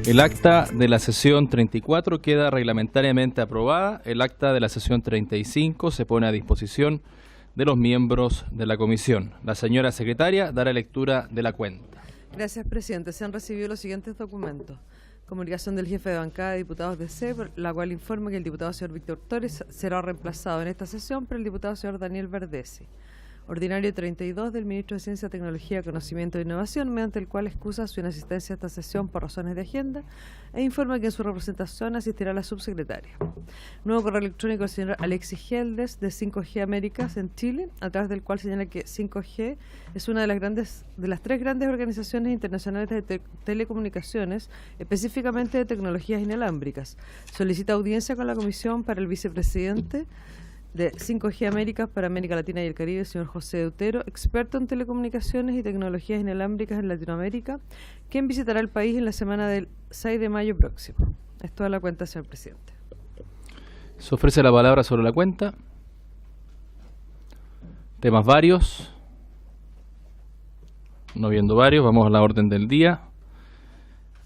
El acta de la sesión 34 queda reglamentariamente aprobada. El acta de la sesión 35 se pone a disposición de los miembros de la comisión. La señora secretaria dará lectura de la cuenta. Gracias, presidente. Se han recibido los siguientes documentos. Comunicación del jefe de bancada de diputados de C, la cual informa que el diputado señor Víctor Torres será reemplazado en esta sesión por el diputado señor Daniel Verdesi. Ordinario 32 del Ministro de Ciencia, Tecnología, Conocimiento e Innovación, mediante el cual excusa su inasistencia a esta sesión por razones de agenda e informa que en su representación asistirá la subsecretaria. Nuevo correo electrónico del señor Alexis Geldes de 5G Américas en Chile, a través del cual señala que 5G es una de las tres grandes organizaciones internacionales de telecomunicaciones, específicamente de tecnologías inalámbricas. Solicita audiencia con la comisión para el vicepresidente de 5G Américas para América Latina y el Caribe, el señor José Deutero, experto en telecomunicaciones y tecnologías inalámbricas en Latinoamérica, quien visitará el país en la semana del 6 de mayo próximo. Es toda la cuenta, señor presidente. Se ofrece la palabra sobre la cuenta. Temas varios. No viendo varios, vamos a la orden del día.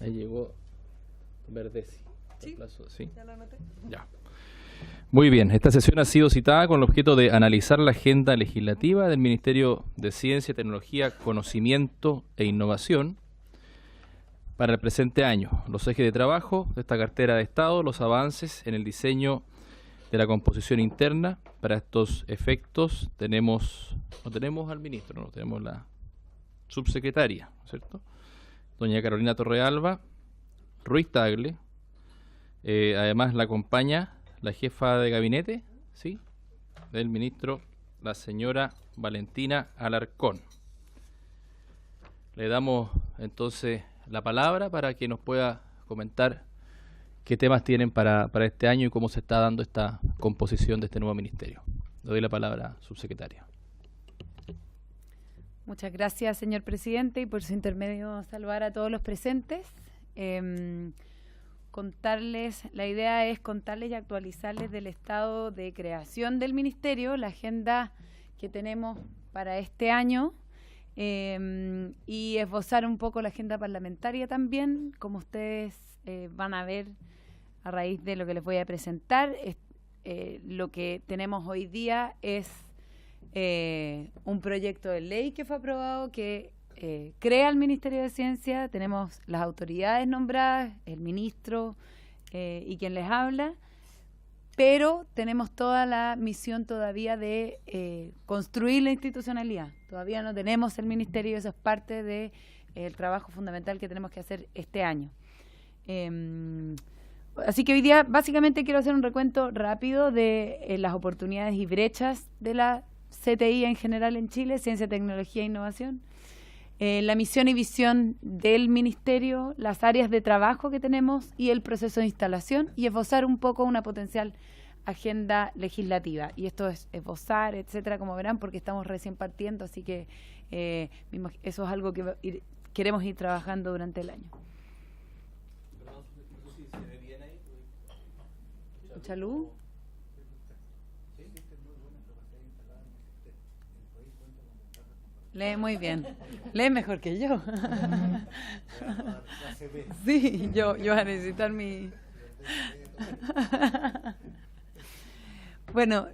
Ahí llegó Verdesi. ¿Sí? ¿Sí? ¿Ya lo anoté? Ya. Muy bien, esta sesión ha sido citada con el objeto de analizar la agenda legislativa del Ministerio de Ciencia, Tecnología, Conocimiento e Innovación para el presente año, los ejes de trabajo de esta cartera de Estado, los avances en el diseño de la composición interna. Para estos efectos no tenemos al ministro, no tenemos la subsecretaria, ¿cierto? Doña Carolina Torrealba Ruiz Tagle, además la acompaña la jefa de gabinete, ¿sí?, del ministro, la señora Valentina Alarcón. Le damos entonces la palabra para que nos pueda comentar qué temas tienen para este año y cómo se está dando esta composición de este nuevo ministerio. Le doy la palabra, subsecretaria. Muchas gracias, señor presidente, y por su intermedio saludar a todos los presentes. La idea es contarles y actualizarles del estado de creación del ministerio, la agenda que tenemos para este año, y esbozar un poco la agenda parlamentaria también, como ustedes van a ver a raíz de lo que les voy a presentar. Lo que tenemos hoy día es un proyecto de ley que fue aprobado que crea el Ministerio de Ciencia. Tenemos las autoridades nombradas, el ministro y quien les habla, pero tenemos toda la misión todavía de construir la institucionalidad. Todavía no tenemos el ministerio y eso es parte del trabajo fundamental que tenemos que hacer este año. Así que hoy día básicamente quiero hacer un recuento rápido de las oportunidades y brechas de la CTI en general en Chile, Ciencia, Tecnología e Innovación. La misión y visión del ministerio, las áreas de trabajo que tenemos y el proceso de instalación, y esbozar un poco una potencial agenda legislativa. Y esto es esbozar, etcétera, como verán, porque estamos recién partiendo, así que eso es algo que queremos ir trabajando durante el año. ¿Mucha luz? Lee muy bien. Lee mejor que yo. Sí, yo voy a necesitar mi... Bueno,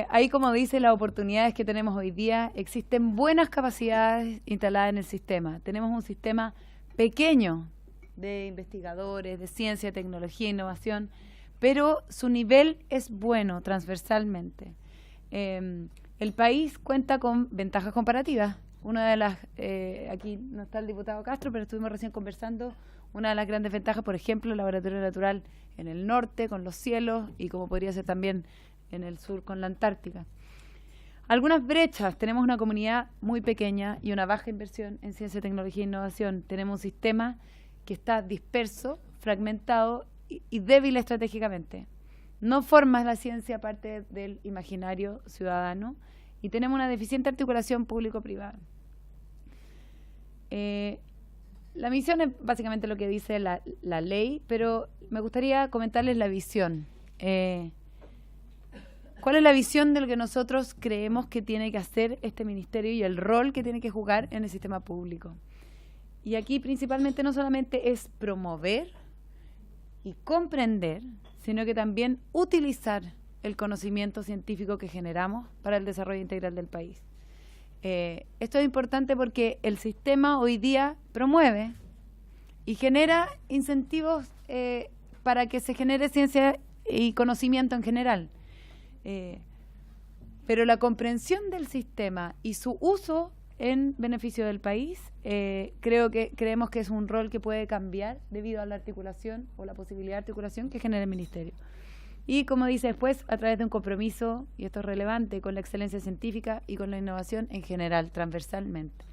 ahí como dice, las oportunidades que tenemos hoy día, existen buenas capacidades instaladas en el sistema. Tenemos un sistema pequeño de investigadores, de ciencia, tecnología e innovación, pero su nivel es bueno transversalmente. El país cuenta con ventajas comparativas. Una de las, aquí no está el diputado Castro, pero estuvimos recién conversando, una de las grandes ventajas, por ejemplo, el laboratorio natural en el norte, con los cielos, y como podría ser también en el sur, con la Antártica. Algunas brechas: tenemos una comunidad muy pequeña y una baja inversión en ciencia, tecnología e innovación. Tenemos un sistema que está disperso, fragmentado y débil estratégicamente. No forma la ciencia parte del imaginario ciudadano y tenemos una deficiente articulación público-privada. La misión es básicamente lo que dice la ley, pero me gustaría comentarles la visión. ¿Cuál es la visión de lo que nosotros creemos que tiene que hacer este ministerio y el rol que tiene que jugar en el sistema público? Y aquí principalmente no solamente es promover y comprender, sino que también utilizar el conocimiento científico que generamos para el desarrollo integral del país. Esto es importante porque el sistema hoy día promueve y genera incentivos para que se genere ciencia y conocimiento en general. Pero la comprensión del sistema y su uso en beneficio del país, creemos que es un rol que puede cambiar debido a la articulación o la posibilidad de articulación que genera el Ministerio. Y como dice después, a través de un compromiso, y esto es relevante, con la excelencia científica y con la innovación en general, transversalmente.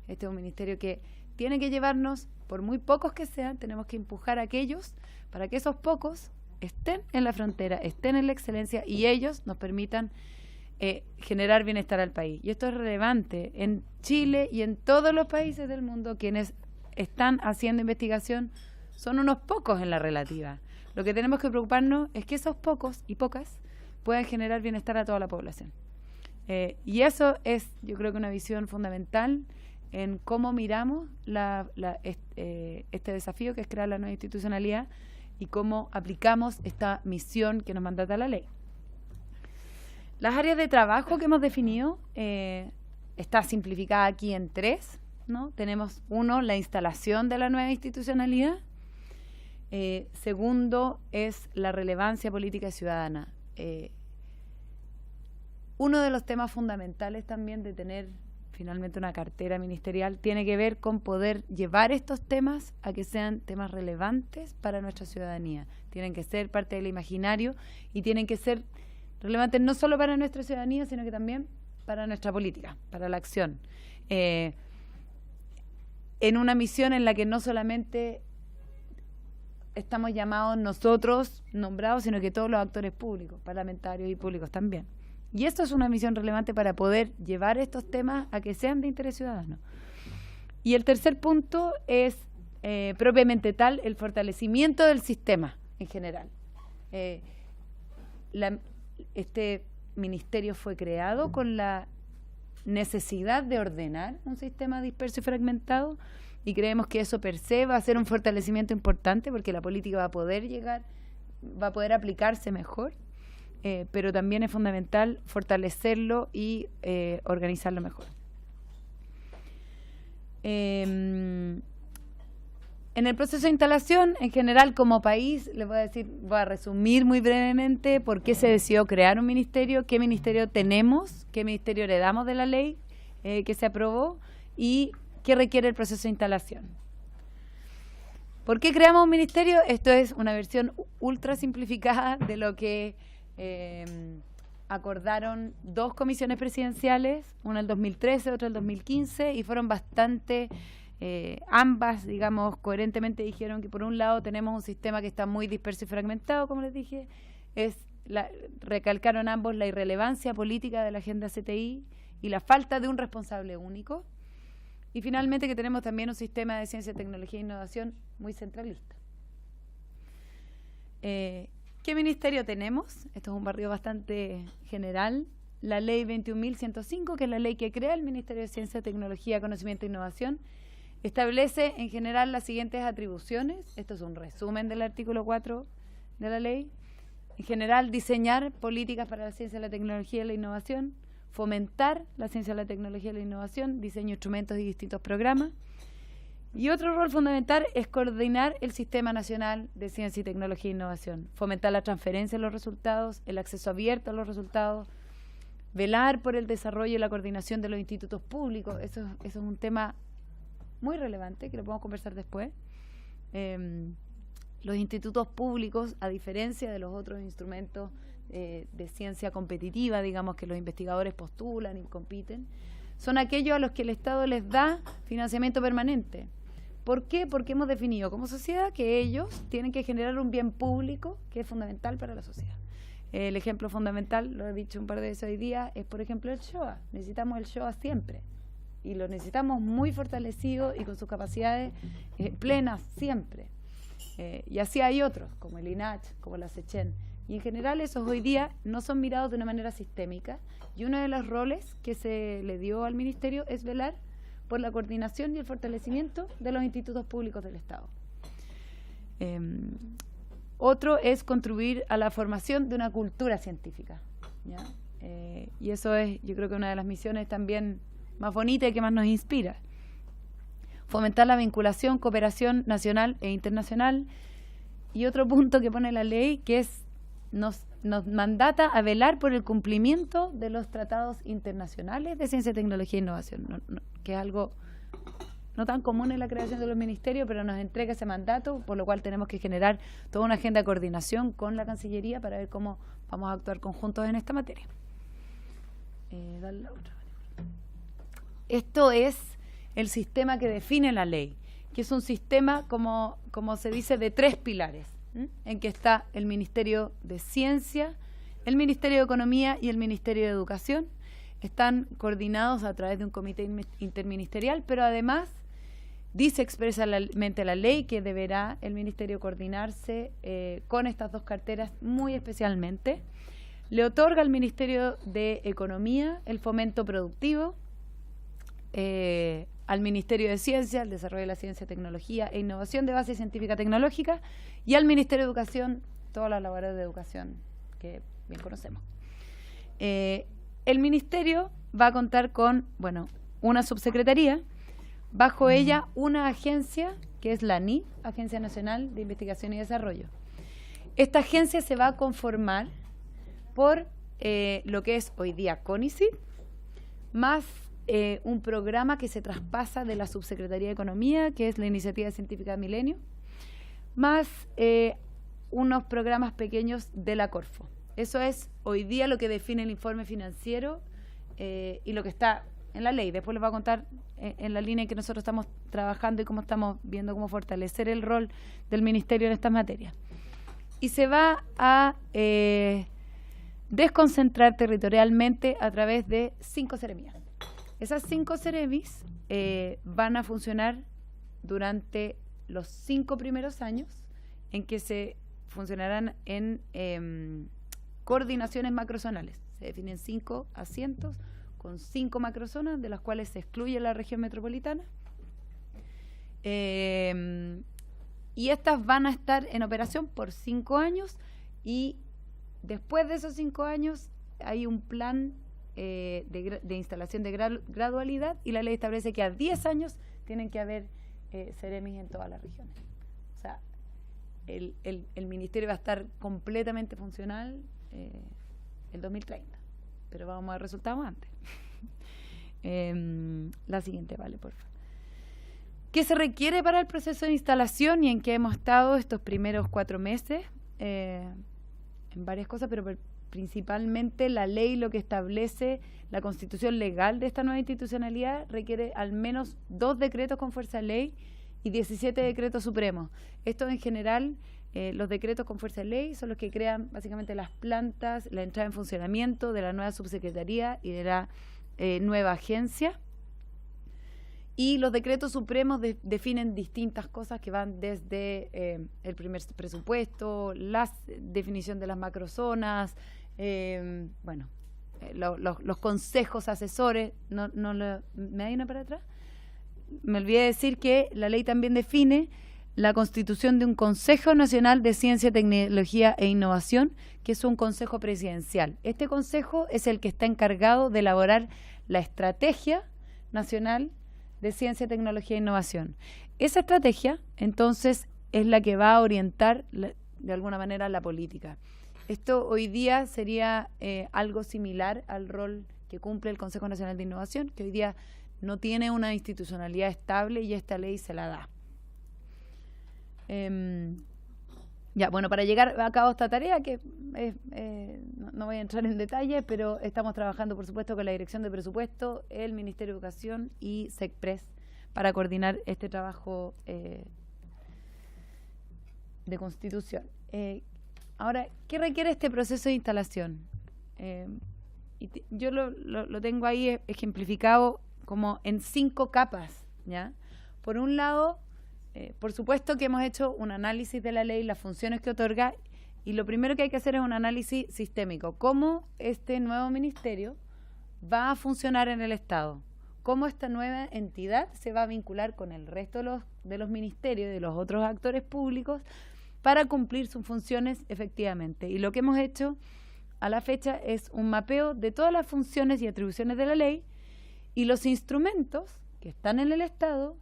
Este es un ministerio que tiene que llevarnos, por muy pocos que sean, tenemos que empujar a aquellos para que esos pocos estén en la frontera, estén en la excelencia y ellos nos permitan generar bienestar al país. Y esto es relevante en Chile y en todos los países del mundo. Quienes están haciendo investigación son unos pocos en la relativa. Lo que tenemos que preocuparnos es que esos pocos y pocas puedan generar bienestar a toda la población. Y eso es, yo creo que una visión fundamental en cómo miramos este desafío que es crear la nueva institucionalidad y cómo aplicamos esta misión que nos mandata la ley. Las áreas de trabajo que hemos definido está simplificada aquí en 3, ¿no? Tenemos 1, la instalación de la nueva institucionalidad. Segundo es la relevancia política ciudadana. Uno de los temas fundamentales también de tener finalmente una cartera ministerial tiene que ver con poder llevar estos temas a que sean temas relevantes para nuestra ciudadanía. Tienen que ser parte del imaginario y tienen que ser relevantes no solo para nuestra ciudadanía, sino que también para nuestra política, para la acción. En una misión en la que no solamente estamos llamados nosotros, nombrados, sino que todos los actores públicos, parlamentarios y públicos también. Y esto es una misión relevante para poder llevar estos temas a que sean de interés ciudadano. Y el tercer punto es propiamente tal, el fortalecimiento del sistema en general. Este ministerio fue creado con la necesidad de ordenar un sistema disperso y fragmentado y creemos que eso per se va a ser un fortalecimiento importante porque la política va a poder aplicarse mejor, pero también es fundamental fortalecerlo y organizarlo mejor. En el proceso de instalación, en general, como país, les voy a resumir muy brevemente por qué se decidió crear un ministerio, qué ministerio tenemos, qué ministerio heredamos de la ley que se aprobó y qué requiere el proceso de instalación. ¿Por qué creamos un ministerio? Esto es una versión ultra simplificada de lo que acordaron 2 comisiones presidenciales, una en el 2013, otra en el 2015, y fueron bastante... ambas, digamos, coherentemente dijeron que por un lado tenemos un sistema que está muy disperso y fragmentado, como les dije, recalcaron ambos la irrelevancia política de la agenda CTI y la falta de un responsable único, y finalmente que tenemos también un sistema de ciencia, tecnología e innovación muy centralista. ¿Qué ministerio tenemos? Esto es un barrio bastante general. La ley 21.105, que es la ley que crea el Ministerio de Ciencia, Tecnología, Conocimiento e Innovación, establece en general las siguientes atribuciones. Esto es un resumen del artículo 4 de la ley. En general, diseñar políticas para la ciencia, la tecnología y la innovación, fomentar la ciencia, la tecnología y la innovación, diseño de instrumentos y distintos programas. Y otro rol fundamental es coordinar el Sistema Nacional de Ciencia y Tecnología e Innovación, fomentar la transferencia de los resultados, el acceso abierto a los resultados, velar por el desarrollo y la coordinación de los institutos públicos. Eso es un tema muy relevante, que lo podemos conversar después. Los institutos públicos, a diferencia de los otros instrumentos de ciencia competitiva, digamos, que los investigadores postulan y compiten, son aquellos a los que el Estado les da financiamiento permanente. ¿Por qué? Porque hemos definido como sociedad que ellos tienen que generar un bien público que es fundamental para la sociedad. El ejemplo fundamental, lo he dicho un par de veces hoy día, es por ejemplo el SHOA. Necesitamos el SHOA siempre. Y lo necesitamos muy fortalecido y con sus capacidades plenas siempre. Y así hay otros, como el INACH, como la SECHEN. Y en general esos hoy día no son mirados de una manera sistémica. Y uno de los roles que se le dio al Ministerio es velar por la coordinación y el fortalecimiento de los institutos públicos del Estado. Otro es contribuir a la formación de una cultura científica, ¿ya? Y eso es, yo creo que una de las misiones también más bonitas y que más nos inspira. Fomentar la vinculación, cooperación nacional e internacional. Y otro punto que pone la ley, que es nos mandata a velar por el cumplimiento de los tratados internacionales de ciencia, tecnología e innovación, que es algo no tan común en la creación de los ministerios, pero nos entrega ese mandato, por lo cual tenemos que generar toda una agenda de coordinación con la Cancillería para ver cómo vamos a actuar conjuntos en esta materia. Dale la otra. Esto es el sistema que define la ley, que es un sistema, como se dice, de 3 pilares, en que está el Ministerio de Ciencia, el Ministerio de Economía y el Ministerio de Educación. Están coordinados a través de un comité interministerial, pero además dice expresamente la ley que deberá el Ministerio coordinarse con estas 2 carteras muy especialmente. Le otorga al Ministerio de Economía el fomento productivo, al Ministerio de Ciencia, el desarrollo de la ciencia, tecnología e innovación de base científica tecnológica, y al Ministerio de Educación, todas las labores de educación que bien conocemos. El Ministerio va a contar con, una subsecretaría, bajo ella una agencia, que es la ANI, Agencia Nacional de Investigación y Desarrollo. Esta agencia se va a conformar por lo que es hoy día CONICYT, más un programa que se traspasa de la Subsecretaría de Economía, que es la Iniciativa Científica Milenio, más unos programas pequeños de la Corfo. Eso es hoy día lo que define el informe financiero y lo que está en la ley. Después les voy a contar en la línea en que nosotros estamos trabajando y cómo estamos viendo cómo fortalecer el rol del Ministerio en estas materias. Y se va a desconcentrar territorialmente a través de 5 seremías. Esas 5 seremis van a funcionar durante los 5 primeros años, en que se funcionarán en coordinaciones macrozonales. Se definen 5 asientos con 5 macrozonas, de las cuales se excluye la región metropolitana. Y estas van a estar en operación por 5 años, y después de esos 5 años hay un plan de instalación de gradualidad, y la ley establece que a 10 años tienen que haber seremis en todas las regiones. O sea, el ministerio va a estar completamente funcional el 2030, pero vamos a ver resultados antes. La siguiente, vale, por favor. ¿Qué se requiere para el proceso de instalación y en qué hemos estado estos primeros 4 meses? En varias cosas, pero principalmente la ley, lo que establece la constitución legal de esta nueva institucionalidad, requiere al menos 2 decretos con fuerza de ley y 17 decretos supremos. Esto en general, los decretos con fuerza de ley son los que crean básicamente las plantas, la entrada en funcionamiento de la nueva subsecretaría y de la nueva agencia. Y los decretos supremos definen distintas cosas que van desde el primer presupuesto, la definición de las macrozonas, los consejos asesores. ¿Me hay una para atrás? Me olvidé de decir que la ley también define la constitución de un Consejo Nacional de Ciencia, Tecnología e Innovación, que es un consejo presidencial. Este consejo es el que está encargado de elaborar la estrategia nacional de Ciencia, Tecnología e Innovación. Esa estrategia, entonces, es la que va a orientar, de alguna manera, la política. Esto hoy día sería algo similar al rol que cumple el Consejo Nacional de Innovación, que hoy día no tiene una institucionalidad estable y esta ley se la da. Para llegar a cabo esta tarea, que no voy a entrar en detalle, pero estamos trabajando, por supuesto, con la Dirección de Presupuesto, el Ministerio de Educación y SECPRES para coordinar este trabajo de constitución. Ahora, ¿qué requiere este proceso de instalación? Yo lo tengo ahí ejemplificado como en 5 capas, ¿ya? Por un lado, por supuesto que hemos hecho un análisis de la ley, las funciones que otorga, y lo primero que hay que hacer es un análisis sistémico. ¿Cómo este nuevo ministerio va a funcionar en el Estado? ¿Cómo esta nueva entidad se va a vincular con el resto de los ministerios y de los otros actores públicos para cumplir sus funciones efectivamente. Y lo que hemos hecho a la fecha es un mapeo de todas las funciones y atribuciones de la ley y los instrumentos que están en el Estado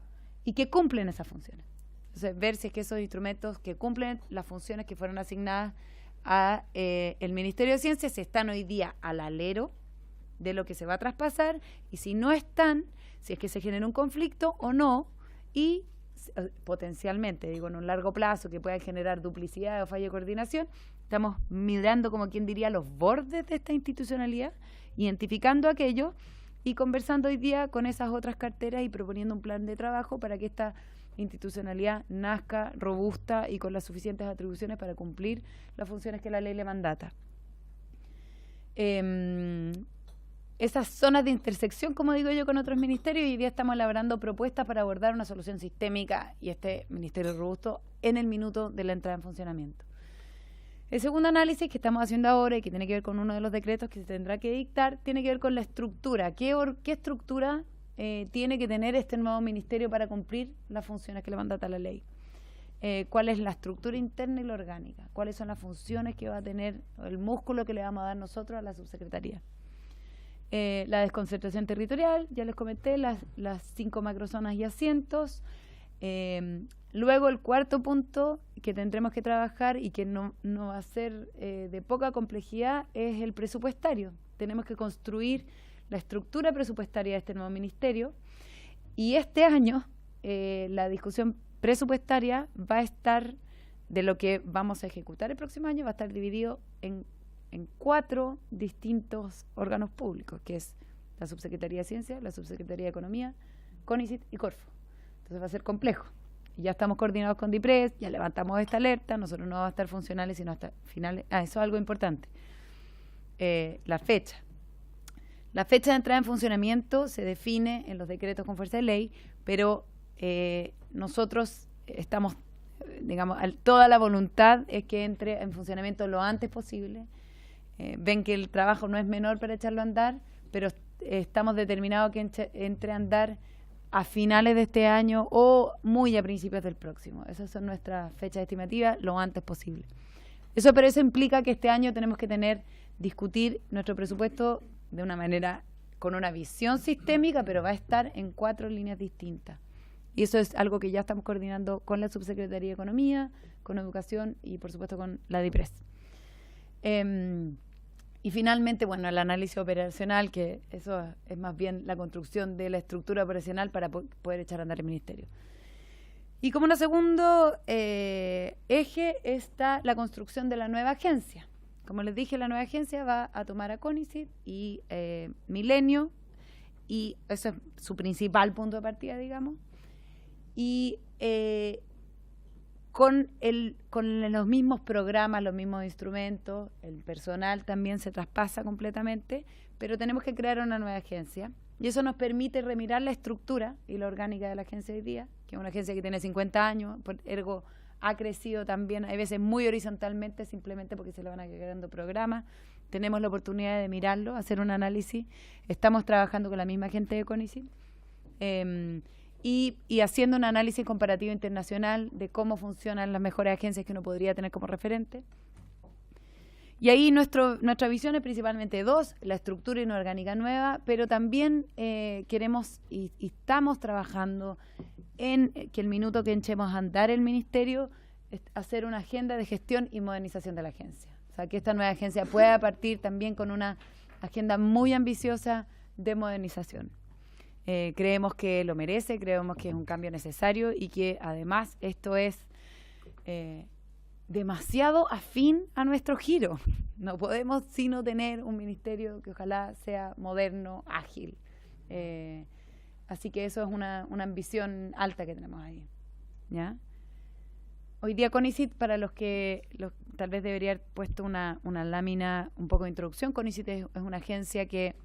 y que cumplen esas funciones. Entonces, ver si es que esos instrumentos que cumplen las funciones que fueron asignadas a el Ministerio de Ciencia se están hoy día al alero de lo que se va a traspasar, y si no están, si es que se genera un conflicto o no, y potencialmente, digo, en un largo plazo, que pueda generar duplicidad o falla de coordinación, estamos mirando, como quien diría, los bordes de esta institucionalidad, identificando aquello y conversando hoy día con esas otras carteras y proponiendo un plan de trabajo para que esta institucionalidad nazca robusta y con las suficientes atribuciones para cumplir las funciones que la ley le mandata. Esas zonas de intersección, como digo yo, con otros ministerios, y hoy día estamos elaborando propuestas para abordar una solución sistémica y este ministerio robusto en el minuto de la entrada en funcionamiento. El segundo análisis que estamos haciendo ahora y que tiene que ver con uno de los decretos que se tendrá que dictar, tiene que ver con la estructura. ¿Qué estructura tiene que tener este nuevo ministerio para cumplir las funciones que le mandata la ley? ¿Cuál es la estructura interna y la orgánica? ¿Cuáles son las funciones que va a tener, el músculo que le vamos a dar nosotros a la subsecretaría? La desconcentración territorial, ya les comenté, las 5 macrozonas y asientos. Luego el cuarto punto que tendremos que trabajar y que no va a ser de poca complejidad es el presupuestario. Tenemos que construir la estructura presupuestaria de este nuevo ministerio, y este año la discusión presupuestaria va a estar, de lo que vamos a ejecutar el próximo año, va a estar dividido en 4 distintos órganos públicos, que es la Subsecretaría de Ciencia, la Subsecretaría de Economía, CONICET y Corfo. Entonces va a ser complejo. Y ya estamos coordinados con DIPRES, ya levantamos esta alerta, nosotros no vamos a estar funcionales sino hasta finales. Eso es algo importante. La fecha. La fecha de entrada en funcionamiento se define en los decretos con fuerza de ley, pero nosotros estamos, digamos, toda la voluntad es que entre en funcionamiento lo antes posible. Ven que el trabajo no es menor para echarlo a andar, pero estamos determinados que entre a andar a finales de este año o muy a principios del próximo. Esas son nuestras fechas estimativas, lo antes posible. Pero eso implica que este año tenemos que discutir nuestro presupuesto de una manera, con una visión sistémica, pero va a estar en 4 líneas distintas. Y eso es algo que ya estamos coordinando con la Subsecretaría de Economía, con Educación y, por supuesto, con la DIPRES. Y finalmente, bueno, el análisis operacional, que eso es más bien la construcción de la estructura operacional para poder echar a andar el ministerio. Y como segundo eje está la construcción de la nueva agencia. Como les dije, la nueva agencia va a tomar a CONICET y Milenio, y ese es su principal punto de partida, digamos. Y con los mismos programas, los mismos instrumentos, el personal también se traspasa completamente, pero tenemos que crear una nueva agencia. Y eso nos permite remirar la estructura y la orgánica de la agencia hoy día, que es una agencia que tiene 50 años, ergo ha crecido también, hay veces muy horizontalmente, simplemente porque se le van agregando programas. Tenemos la oportunidad de mirarlo, hacer un análisis. Estamos trabajando con la misma gente de CONICET. Y haciendo un análisis comparativo internacional de cómo funcionan las mejores agencias que uno podría tener como referente. Y ahí nuestra visión es principalmente 2, la estructura inorgánica nueva, pero también queremos y estamos trabajando en que el minuto que echemos a andar el ministerio es hacer una agenda de gestión y modernización de la agencia. O sea, que esta nueva agencia pueda partir también con una agenda muy ambiciosa de modernización. Creemos que lo merece, creemos que es un cambio necesario y que además esto es demasiado afín a nuestro giro. No podemos sino tener un ministerio que ojalá sea moderno, ágil. Así que eso es una ambición alta que tenemos ahí. ¿Ya? Hoy día CONICET, para los que tal vez debería haber puesto una lámina un poco de introducción, CONICET es una agencia que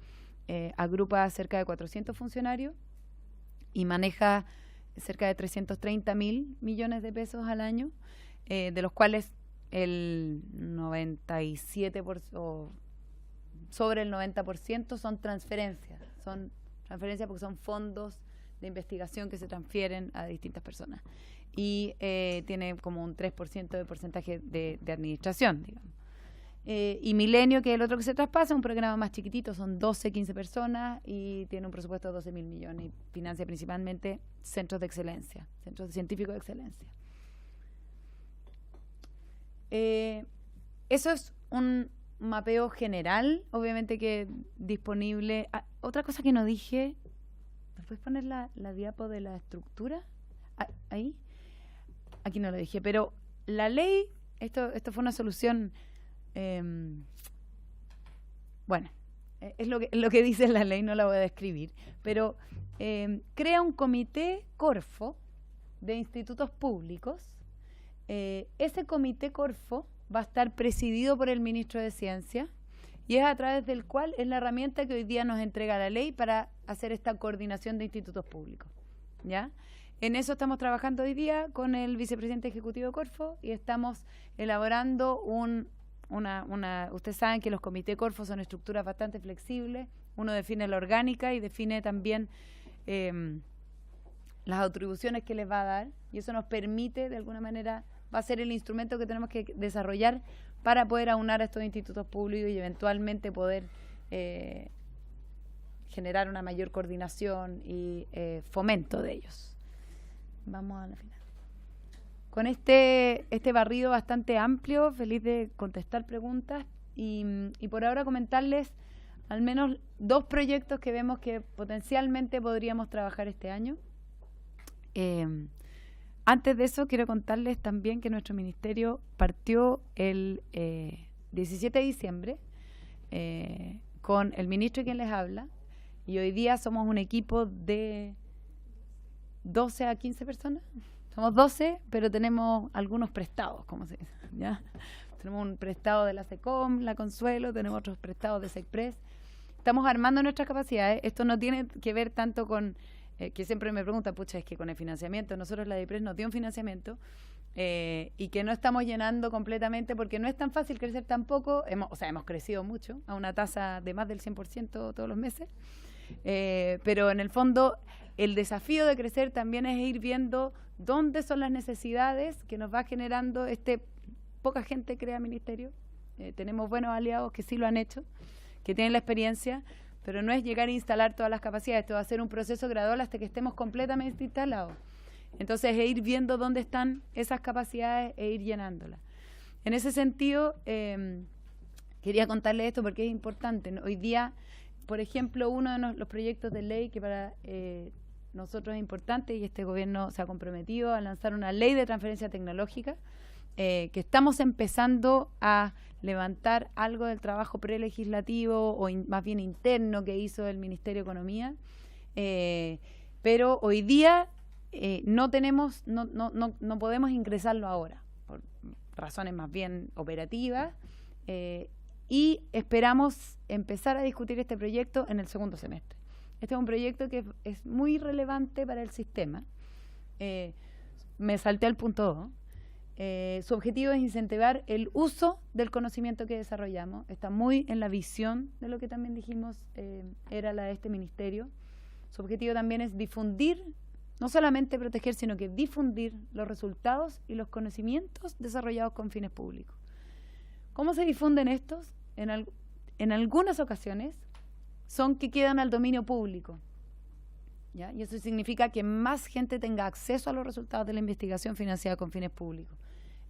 agrupa cerca de 400 funcionarios y maneja cerca de 330.000 millones de pesos al año, de los cuales el 97% o sobre el 90% son transferencias. Son transferencias porque son fondos de investigación que se transfieren a distintas personas. y tiene como un 3% de porcentaje de administración, digamos. Y Milenio, que es el otro que se traspasa, un programa más chiquitito, son 12, 15 personas y tiene un presupuesto de 12.000 millones y financia principalmente centros de excelencia, centros científicos de excelencia. Eso es un mapeo general, obviamente que disponible. Otra cosa que no dije, ¿me puedes poner la diapo de la estructura? Ahí. Aquí no lo dije, pero la ley, esto fue una solución, bueno, es lo que dice la ley, no la voy a describir, pero crea un comité Corfo de institutos públicos. Ese comité Corfo va a estar presidido por el ministro de Ciencia y es a través del cual es la herramienta que hoy día nos entrega la ley para hacer esta coordinación de institutos públicos, ¿ya? En eso estamos trabajando hoy día con el vicepresidente ejecutivo de Corfo y estamos elaborando ustedes saben que los comités Corfo son estructuras bastante flexibles, uno define la orgánica y define también las atribuciones que les va a dar y eso nos permite, de alguna manera, va a ser el instrumento que tenemos que desarrollar para poder aunar a estos institutos públicos y eventualmente poder generar una mayor coordinación y fomento de ellos. Vamos a la final. Con este barrido bastante amplio, feliz de contestar preguntas y por ahora comentarles al menos 2 proyectos que vemos que potencialmente podríamos trabajar este año. Antes de eso, quiero contarles también que nuestro ministerio partió el 17 de diciembre con el ministro y quien les habla, y hoy día somos un equipo de 12 a 15 personas. Somos 12, pero tenemos algunos prestados, como se dice, ¿ya? Tenemos un prestado de la SECOM, la Consuelo, tenemos otros prestados de SECPRES. Estamos armando nuestras capacidades. Esto no tiene que ver tanto con... que siempre me preguntan, pucha, es que con el financiamiento, nosotros la DIPRES nos dio un financiamiento y que no estamos llenando completamente porque no es tan fácil crecer tampoco. Hemos crecido mucho, a una tasa de más del 100% todos los meses, pero en el fondo el desafío de crecer también es ir viendo dónde son las necesidades que nos va generando poca gente crea ministerio. Tenemos buenos aliados que sí lo han hecho, que tienen la experiencia, pero no es llegar a instalar todas las capacidades. Esto va a ser un proceso gradual hasta que estemos completamente instalados. Entonces, es ir viendo dónde están esas capacidades e ir llenándolas. En ese sentido, quería contarles esto porque es importante, ¿no? Hoy día, por ejemplo, uno de los proyectos de ley que para nosotros es importante, y este gobierno se ha comprometido a lanzar una ley de transferencia tecnológica, que estamos empezando a levantar algo del trabajo prelegislativo o más bien interno que hizo el Ministerio de Economía, pero hoy día no podemos ingresarlo ahora por razones más bien operativas y esperamos empezar a discutir este proyecto en el segundo semestre. Este es un proyecto que es muy relevante para el sistema. Me salté al punto 2. Su objetivo es incentivar el uso del conocimiento que desarrollamos. Está muy en la visión de lo que también dijimos era la de este ministerio. Su objetivo también es difundir, no solamente proteger, sino que difundir los resultados y los conocimientos desarrollados con fines públicos. ¿Cómo se difunden estos? En algunas ocasiones son que quedan al dominio público, ¿ya? Y eso significa que más gente tenga acceso a los resultados de la investigación financiada con fines públicos.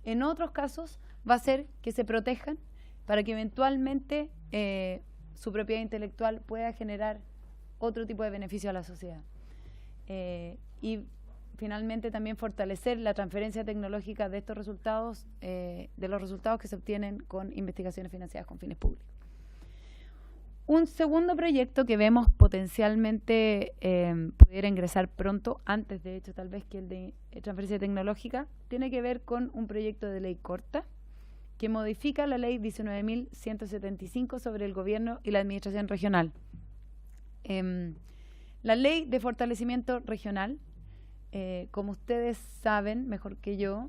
En otros casos va a ser que se protejan para que eventualmente su propiedad intelectual pueda generar otro tipo de beneficio a la sociedad. Y finalmente también fortalecer la transferencia tecnológica de estos resultados, de los resultados que se obtienen con investigaciones financiadas con fines públicos. Un segundo proyecto que vemos potencialmente pudiera ingresar pronto, antes de hecho tal vez que el de transferencia tecnológica, tiene que ver con un proyecto de ley corta que modifica la ley 19.175 sobre el gobierno y la administración regional. La ley de fortalecimiento regional, como ustedes saben mejor que yo,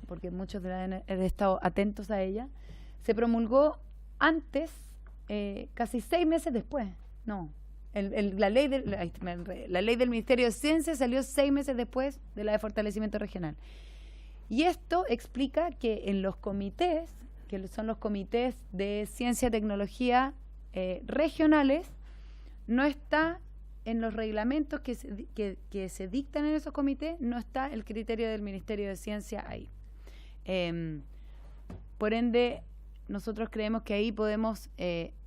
porque muchos han estado atentos a ella, se promulgó antes, casi 6 meses después, la ley del Ministerio de Ciencia salió 6 meses después de la de fortalecimiento regional. Y esto explica que en los comités, que son los comités de ciencia y tecnología regionales, no está en los reglamentos que se dictan en esos comités, no está el criterio del Ministerio de Ciencia ahí. Por ende, nosotros creemos que ahí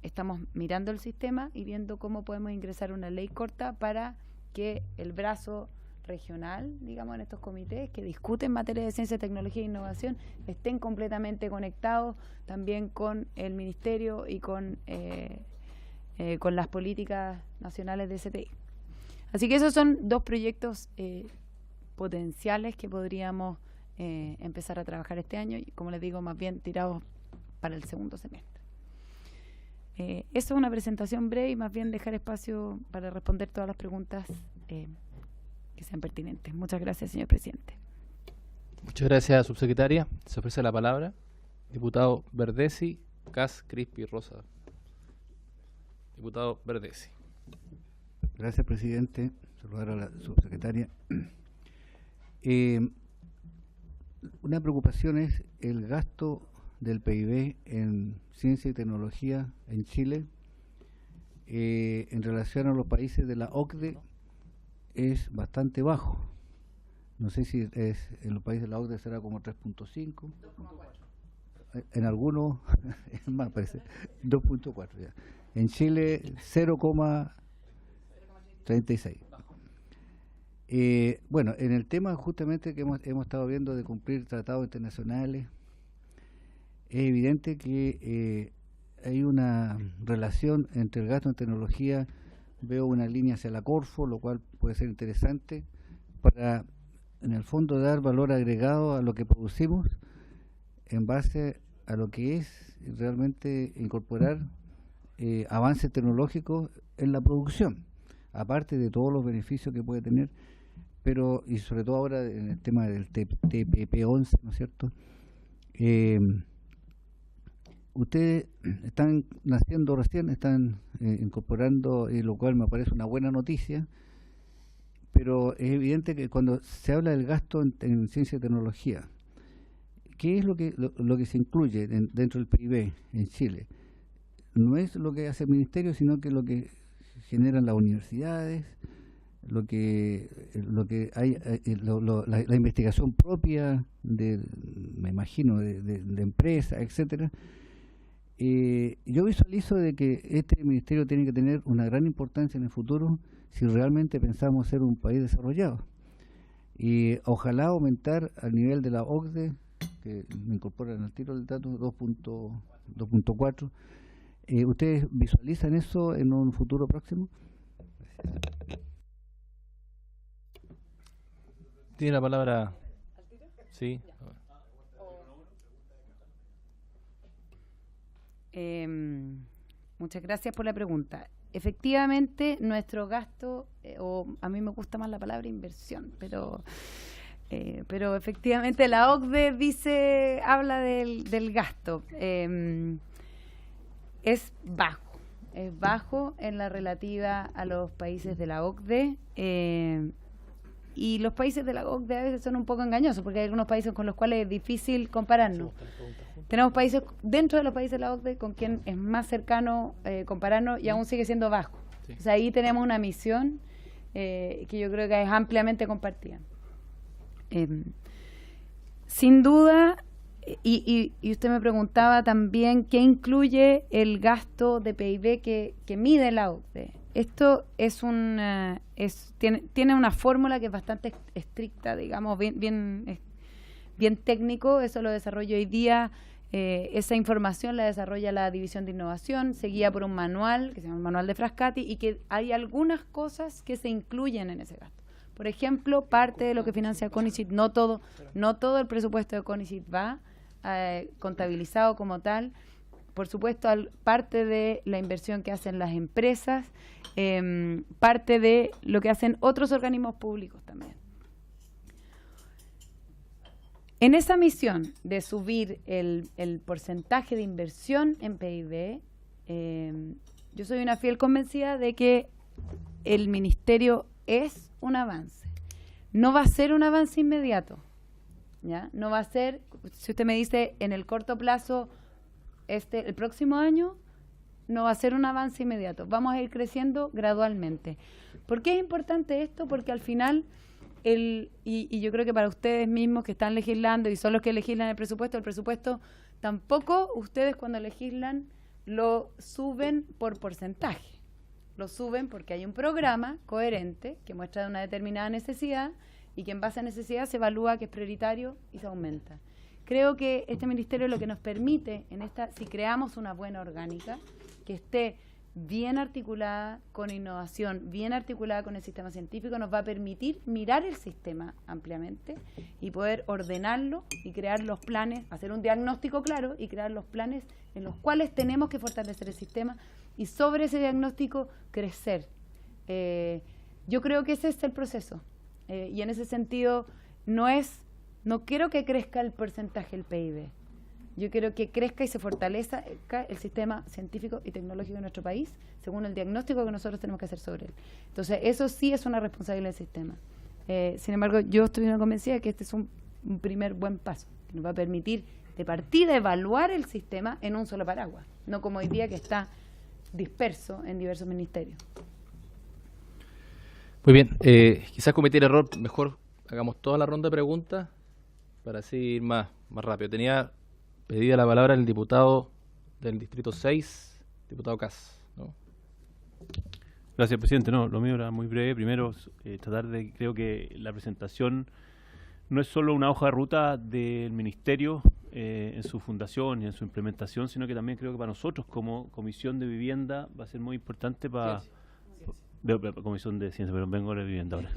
estamos mirando el sistema y viendo cómo podemos ingresar una ley corta para que el brazo regional, digamos, en estos comités que discuten materia de ciencia, tecnología e innovación, estén completamente conectados también con el Ministerio y con las políticas nacionales de CTI. Así que esos son 2 proyectos potenciales que podríamos empezar a trabajar este año y, como les digo, más bien tirados para el segundo semestre. Eso es una presentación breve y más bien dejar espacio para responder todas las preguntas que sean pertinentes. Muchas gracias, señor presidente. Muchas gracias, subsecretaria. Se ofrece la palabra. Diputado Verdesi, Cas, Crispi, Rosa. Diputado Verdesi. Gracias, presidente. Saludar a la subsecretaria. Una preocupación es el gasto del PIB en ciencia y tecnología en Chile en relación a los países de la OCDE es bastante bajo. No sé si en los países de la OCDE será como 3.5. En algunos es más, parece 2.4 ya. En Chile 0,36. Bueno, en el tema justamente que hemos estado viendo de cumplir tratados internacionales, es evidente que hay una relación entre el gasto en tecnología. Veo una línea hacia la Corfo, lo cual puede ser interesante para, en el fondo, dar valor agregado a lo que producimos en base a lo que es realmente incorporar avances tecnológicos en la producción, aparte de todos los beneficios que puede tener, pero y sobre todo ahora en el tema del TPP-11, ¿no es cierto? Ustedes están naciendo recién, están incorporando, lo cual me parece una buena noticia, pero es evidente que cuando se habla del gasto en ciencia y tecnología, ¿qué es lo que se incluye dentro del PIB en Chile? No es lo que hace el Ministerio, sino que lo que generan las universidades, lo que hay, la investigación propia, me imagino, de empresas, etcétera. Yo visualizo de que este ministerio tiene que tener una gran importancia en el futuro si realmente pensamos ser un país desarrollado. Y ojalá aumentar al nivel de la OCDE, que me incorporan al tiro del dato 2.4. ¿Ustedes visualizan eso en un futuro próximo? Tiene la palabra. Sí. Muchas gracias por la pregunta. Efectivamente, nuestro gasto, o a mí me gusta más la palabra inversión, pero efectivamente la OCDE habla del gasto. Es bajo en la relativa a los países de la OCDE, y los países de la OCDE a veces son un poco engañosos porque hay algunos países con los cuales es difícil compararnos. Tenemos países dentro de los países de la OCDE con quien es más cercano compararnos y aún sigue siendo bajo. Sí. O sea, ahí tenemos una misión que yo creo que es ampliamente compartida. Sin duda, y usted me preguntaba también qué incluye el gasto de PIB que mide la OCDE. Esto es tiene una fórmula que es bastante estricta, digamos, bien técnico. Eso lo desarrolla hoy día. Esa información la desarrolla la División de Innovación, seguida por un manual que se llama el Manual de Frascati, y que hay algunas cosas que se incluyen en ese gasto. Por ejemplo, parte de lo que financia CONICYT, no todo el presupuesto de CONICYT va contabilizado como tal. Por supuesto, parte de la inversión que hacen las empresas, parte de lo que hacen otros organismos públicos también. En esa misión de subir el porcentaje de inversión en PIB, yo soy una fiel convencida de que el ministerio es un avance. No va a ser un avance inmediato, ¿ya? No va a ser, si usted me dice en el corto plazo, el próximo año, no va a ser un avance inmediato. Vamos a ir creciendo gradualmente. ¿Por qué es importante esto? Porque al final, y yo creo que para ustedes mismos que están legislando y son los que legislan el presupuesto tampoco ustedes cuando legislan lo suben por porcentaje. Lo suben porque hay un programa coherente que muestra una determinada necesidad y que en base a necesidad se evalúa que es prioritario y se aumenta. Creo que este ministerio lo que nos permite, si creamos una buena orgánica, que esté bien articulada con innovación, bien articulada con el sistema científico, nos va a permitir mirar el sistema ampliamente y poder ordenarlo y crear los planes, hacer un diagnóstico claro y crear los planes en los cuales tenemos que fortalecer el sistema y sobre ese diagnóstico crecer. Yo creo que ese es el proceso y en ese sentido no quiero que crezca el porcentaje del PIB. Yo quiero que crezca y se fortalezca el sistema científico y tecnológico de nuestro país, según el diagnóstico que nosotros tenemos que hacer sobre él. Entonces, eso sí es una responsabilidad del sistema. Sin embargo, yo estoy convencida de que este es un primer buen paso, que nos va a permitir de partida evaluar el sistema en un solo paraguas, no como hoy día que está disperso en diversos ministerios. Muy bien, quizás cometí el error, mejor hagamos toda la ronda de preguntas para así ir más rápido. Tenía pedida la palabra el diputado del Distrito 6, diputado Cas, ¿no? Gracias, presidente. No, lo mío era muy breve. Primero, creo que la presentación no es solo una hoja de ruta del ministerio en su fundación y en su implementación, sino que también creo que para nosotros como Comisión de Vivienda va a ser muy importante Comisión de Ciencia, pero vengo de Vivienda ahora.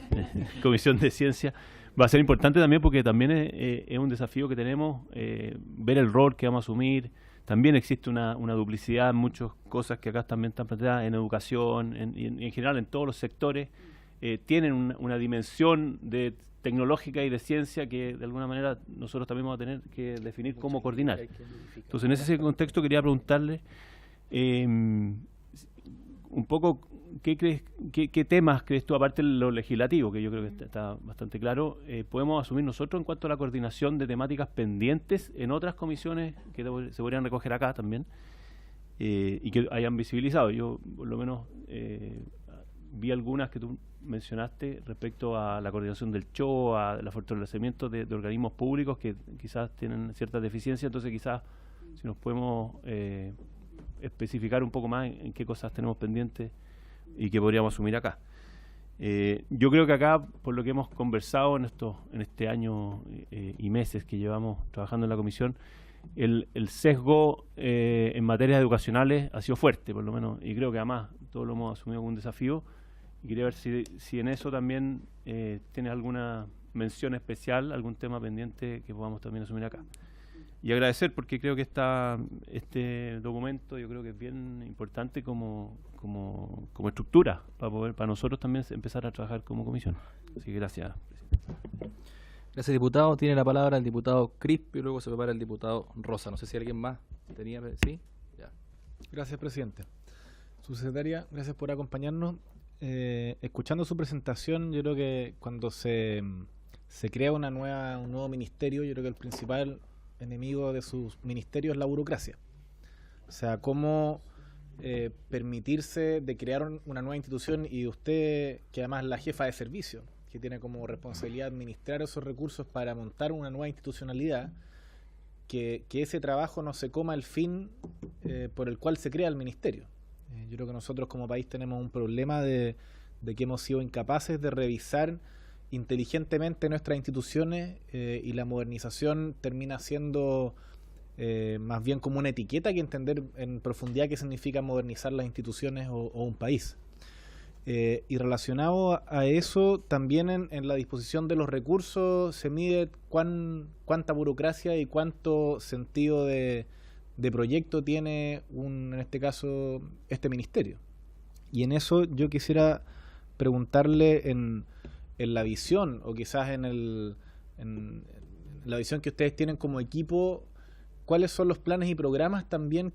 Comisión de Ciencia va a ser importante también porque también es un desafío que tenemos, ver el rol que vamos a asumir. También existe una duplicidad en muchas cosas que acá también están planteadas, en educación, en general en todos los sectores. Tienen una dimensión tecnológica y de ciencia que de alguna manera nosotros también vamos a tener que definir cómo coordinar. Entonces, en ese contexto quería preguntarle un poco qué temas crees tú, aparte de lo legislativo, que yo creo que está bastante claro, podemos asumir nosotros en cuanto a la coordinación de temáticas pendientes en otras comisiones que se podrían recoger acá también y que hayan visibilizado. Yo por lo menos vi algunas que tú mencionaste respecto a la coordinación del CHO, al fortalecimiento de organismos públicos que quizás tienen ciertas deficiencias, entonces quizás si nos podemos especificar un poco más en qué cosas tenemos pendientes y que podríamos asumir acá. Yo creo que acá, por lo que hemos conversado en este año y meses que llevamos trabajando en la comisión, el sesgo en materias educacionales ha sido fuerte, por lo menos, y creo que además todos lo hemos asumido como un desafío, y quería ver si en eso también tienes alguna mención especial, algún tema pendiente que podamos también asumir acá. Y agradecer porque creo que este documento yo creo que es bien importante como estructura para nosotros también empezar a trabajar como comisión. Así que gracias. Gracias, diputado. Tiene la palabra el diputado Crispi y luego se prepara el diputado Rosa. No sé si alguien más tenía... ¿Sí? Ya. Gracias, presidente. Subsecretaria, gracias por acompañarnos. Escuchando su presentación, yo creo que cuando se crea un nuevo ministerio, yo creo que el principal enemigo de sus ministerios es la burocracia. O sea, cómo permitirse de crear una nueva institución y usted, que además es la jefa de servicio, que tiene como responsabilidad administrar esos recursos para montar una nueva institucionalidad, que ese trabajo no se coma el fin por el cual se crea el ministerio. Yo creo que nosotros como país tenemos un problema de que hemos sido incapaces de revisar inteligentemente nuestras instituciones y la modernización termina siendo más bien como una etiqueta que entender en profundidad qué significa modernizar las instituciones o un país. Y relacionado a eso, también en la disposición de los recursos se mide cuánta burocracia y cuánto sentido de proyecto tiene en este caso este ministerio. Y en eso yo quisiera preguntarle en la visión, o quizás en la visión que ustedes tienen como equipo, cuáles son los planes y programas también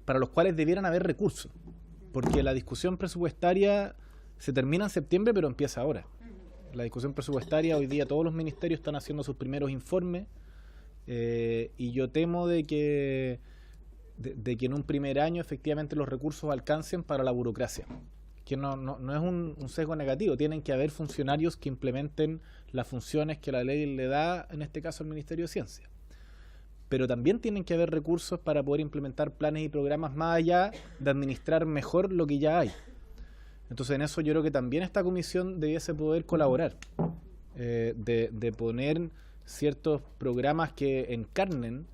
para los cuales debieran haber recursos. porque la discusión presupuestaria se termina en septiembre, pero empieza ahora. La discusión presupuestaria, hoy día todos los ministerios están haciendo sus primeros informes, y yo temo de que en un primer año efectivamente los recursos alcancen para la burocracia, que no es un sesgo negativo. Tienen que haber funcionarios que implementen las funciones que la ley le da, en este caso al Ministerio de Ciencia, pero también tienen que haber recursos para poder implementar planes y programas más allá de administrar mejor lo que ya hay. Entonces en eso yo creo que también esta comisión debiese poder colaborar, de poner ciertos programas que encarnen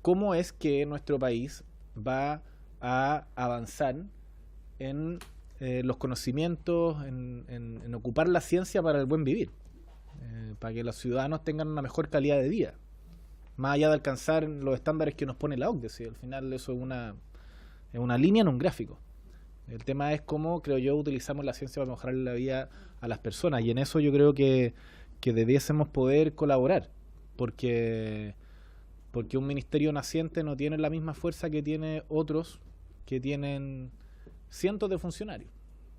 cómo es que nuestro país va a avanzar en los conocimientos, en ocupar la ciencia para el buen vivir, para que los ciudadanos tengan una mejor calidad de vida, más allá de alcanzar los estándares que nos pone la OCDE. ¿Sí? Al final eso es una línea en un gráfico. El tema es cómo, creo yo, utilizamos la ciencia para mejorar la vida a las personas, y en eso yo creo que debiésemos poder colaborar, porque un ministerio naciente no tiene la misma fuerza que tiene otros que tienen cientos de funcionarios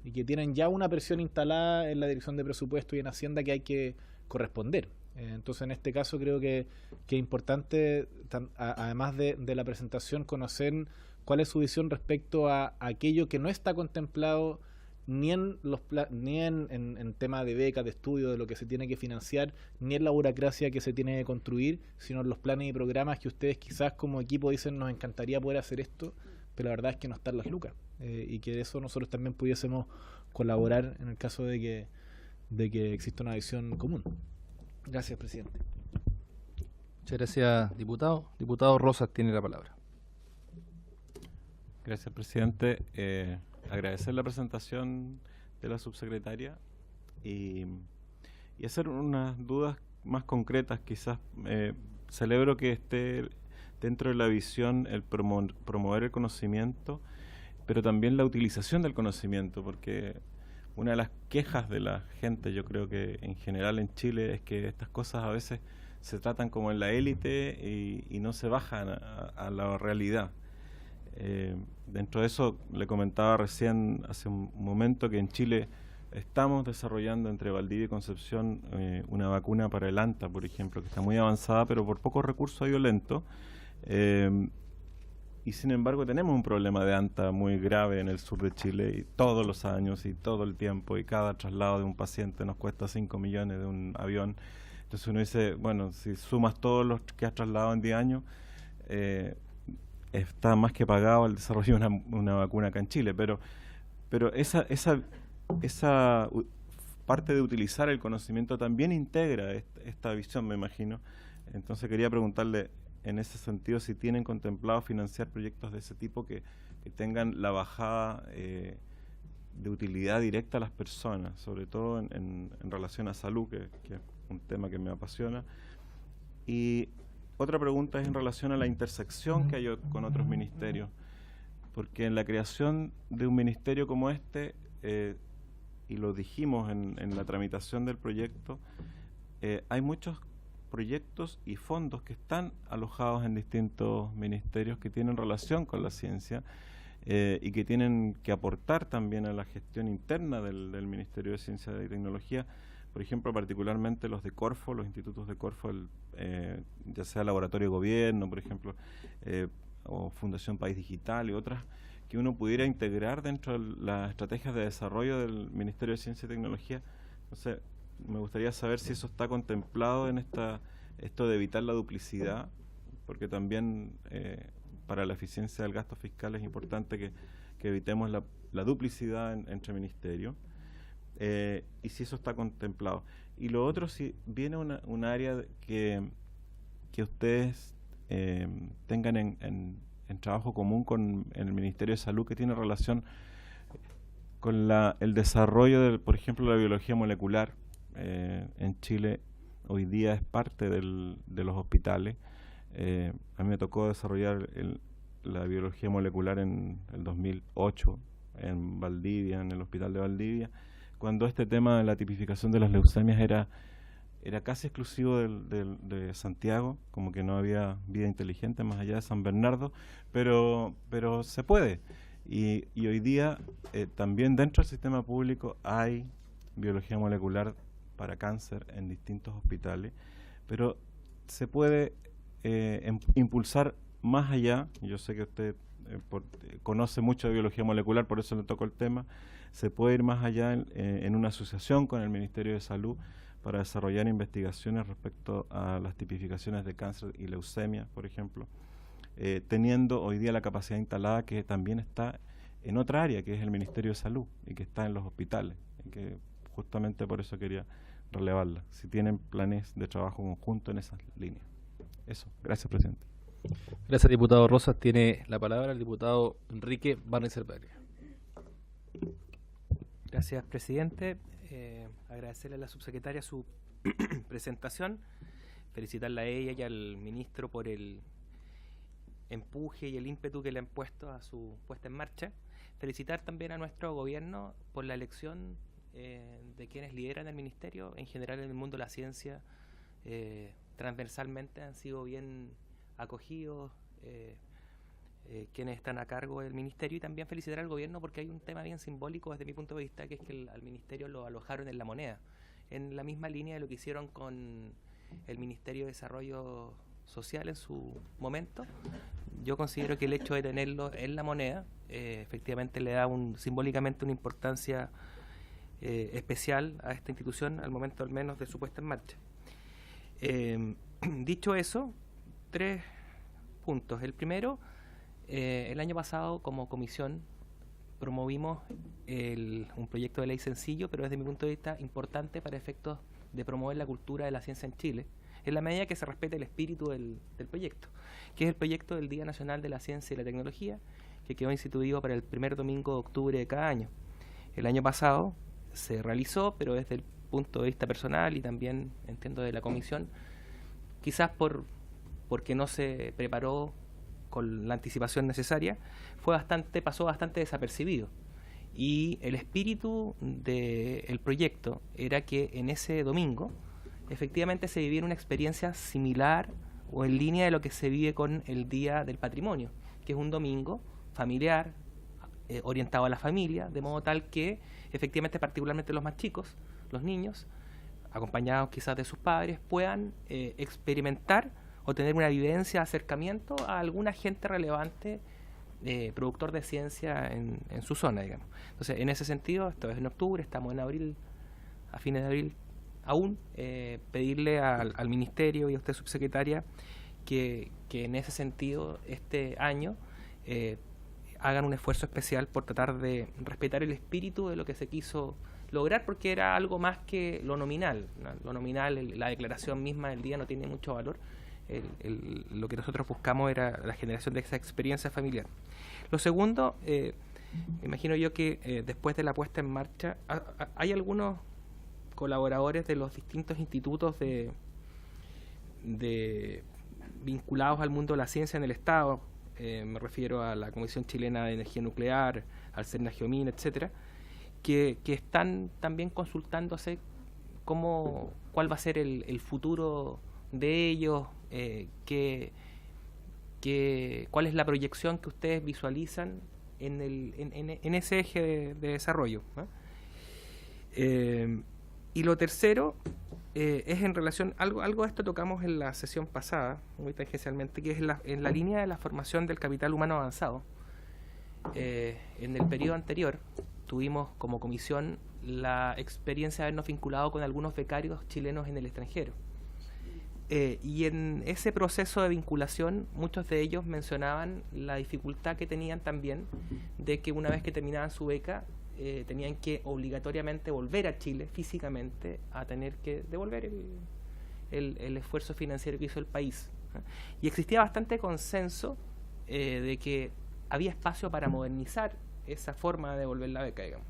y que tienen ya una presión instalada en la dirección de presupuesto y en Hacienda que hay que corresponder. Entonces en este caso creo que es importante, además de la presentación, conocer cuál es su visión respecto a aquello que no está contemplado ni en tema de becas, de estudio, de lo que se tiene que financiar, ni en la burocracia que se tiene que construir, sino en los planes y programas que ustedes quizás como equipo dicen: nos encantaría poder hacer esto, pero la verdad es que no están las lucas, y que de eso nosotros también pudiésemos colaborar en el caso de que exista una visión común. Gracias, presidente. Muchas gracias, diputado. Diputado Rosas tiene la palabra. Gracias, presidente. Agradecer la presentación de la subsecretaria y hacer unas dudas más concretas. Quizás celebro que esté dentro de la visión el promover el conocimiento, pero también la utilización del conocimiento, porque una de las quejas de la gente, yo creo que en general en Chile, es que estas cosas a veces se tratan como en la élite y no se bajan a la realidad. Dentro de eso, le comentaba recién, hace un momento, que en Chile estamos desarrollando entre Valdivia y Concepción una vacuna para el ANTA, por ejemplo, que está muy avanzada, pero por pocos recursos ha ido lento. Y sin embargo tenemos un problema de ANTA muy grave en el sur de Chile, y todos los años y todo el tiempo, y cada traslado de un paciente nos cuesta 5 millones de un avión. Entonces uno dice, bueno, si sumas todos los que has trasladado en 10 años, está más que pagado el desarrollo de una vacuna acá en Chile, pero esa parte de utilizar el conocimiento también integra esta visión, me imagino. Entonces quería preguntarle en ese sentido si tienen contemplado financiar proyectos de ese tipo que tengan la bajada de utilidad directa a las personas, sobre todo en relación a salud, que es un tema que me apasiona. Y otra pregunta es en relación a la intersección que hay con otros ministerios, porque en la creación de un ministerio como este, y lo dijimos en la tramitación del proyecto, hay muchos proyectos y fondos que están alojados en distintos ministerios que tienen relación con la ciencia, y que tienen que aportar también a la gestión interna del Ministerio de Ciencia y Tecnología. Por ejemplo, particularmente los de Corfo, los institutos de Corfo, ya sea Laboratorio de Gobierno, por ejemplo, o Fundación País Digital y otras, que uno pudiera integrar dentro de las estrategias de desarrollo del Ministerio de Ciencia y Tecnología. Entonces, me gustaría saber si eso está contemplado en esto de evitar la duplicidad, porque también para la eficiencia del gasto fiscal es importante que evitemos la duplicidad entre ministerios. Y si eso está contemplado. Y lo otro, si viene un área que ustedes tengan en trabajo común con el Ministerio de Salud, que tiene relación con el desarrollo por ejemplo, la biología molecular. En Chile hoy día es parte de los hospitales. A mí me tocó desarrollar la biología molecular en el 2008 en Valdivia, en el Hospital de Valdivia, cuando este tema de la tipificación de las leucemias era casi exclusivo de Santiago, como que no había vida inteligente más allá de San Bernardo, pero se puede. Y hoy día también dentro del sistema público hay biología molecular para cáncer en distintos hospitales, pero se puede impulsar más allá. Yo sé que usted conoce mucho de biología molecular, por eso le tocó el tema. Se puede ir más allá en una asociación con el Ministerio de Salud para desarrollar investigaciones respecto a las tipificaciones de cáncer y leucemia, por ejemplo, teniendo hoy día la capacidad instalada que también está en otra área, que es el Ministerio de Salud, y que está en los hospitales, y que justamente por eso quería relevarla, si tienen planes de trabajo conjunto en esas líneas. Eso, gracias, presidente. Gracias, diputado Rosas. Tiene la palabra el diputado Enrique Barney-Cerveria. Gracias, presidente. Agradecerle a la subsecretaria su presentación, felicitarla a ella y al ministro por el empuje y el ímpetu que le han puesto a su puesta en marcha. Felicitar también a nuestro gobierno por la elección de quienes lideran el ministerio. En general, en el mundo de la ciencia, transversalmente han sido bien acogidos quienes están a cargo del ministerio, y también felicitar al gobierno porque hay un tema bien simbólico desde mi punto de vista, que es que al ministerio lo alojaron en la moneda, en la misma línea de lo que hicieron con el Ministerio de Desarrollo Social en su momento. Yo considero que el hecho de tenerlo en la moneda efectivamente le da simbólicamente una importancia especial a esta institución al momento al menos de su puesta en marcha. Dicho eso, 3 puntos. El primero, el año pasado como comisión promovimos un proyecto de ley sencillo, pero desde mi punto de vista importante para efectos de promover la cultura de la ciencia en Chile, en la medida que se respete el espíritu del proyecto, que es el proyecto del Día Nacional de la Ciencia y la Tecnología, que quedó instituido para el primer domingo de octubre de cada año. El año pasado se realizó, pero desde el punto de vista personal y también entiendo de la comisión, quizás porque no se preparó con la anticipación necesaria, pasó bastante desapercibido. Y el espíritu del proyecto era que en ese domingo efectivamente se viviera una experiencia similar o en línea de lo que se vive con el Día del Patrimonio, que es un domingo familiar, orientado a la familia, de modo tal que efectivamente, particularmente los más chicos, los niños, acompañados quizás de sus padres, puedan experimentar o tener una vivencia, acercamiento a algún agente relevante, productor de ciencia en su zona, digamos. Entonces, en ese sentido, esto es en octubre, estamos en abril, a fines de abril aún, pedirle al Ministerio y a usted, subsecretaria, que en ese sentido, este año, hagan un esfuerzo especial por tratar de respetar el espíritu de lo que se quiso lograr, porque era algo más que lo nominal, ¿no? Lo nominal, la declaración misma del día no tiene mucho valor. Lo que nosotros buscamos era la generación de esa experiencia familiar. Lo segundo, me imagino yo que después de la puesta en marcha, hay algunos colaboradores de los distintos institutos vinculados al mundo de la ciencia en el Estado, me refiero a la Comisión Chilena de Energía Nuclear, al CERNA Geomin, etcétera, que están también consultándose cuál va a ser el futuro de ellos, cuál es la proyección que ustedes visualizan en ese eje de desarrollo, ¿no? Y lo tercero es en relación, algo de esto tocamos en la sesión pasada, muy tangencialmente, que es en la línea de la formación del capital humano avanzado. En el periodo anterior tuvimos como comisión la experiencia de habernos vinculado con algunos becarios chilenos en el extranjero. Y en ese proceso de vinculación, muchos de ellos mencionaban la dificultad que tenían también de que una vez que terminaban su beca, tenían que obligatoriamente volver a Chile físicamente a tener que devolver el esfuerzo financiero que hizo el país. Y existía bastante consenso de que había espacio para modernizar esa forma de devolver la beca, digamos.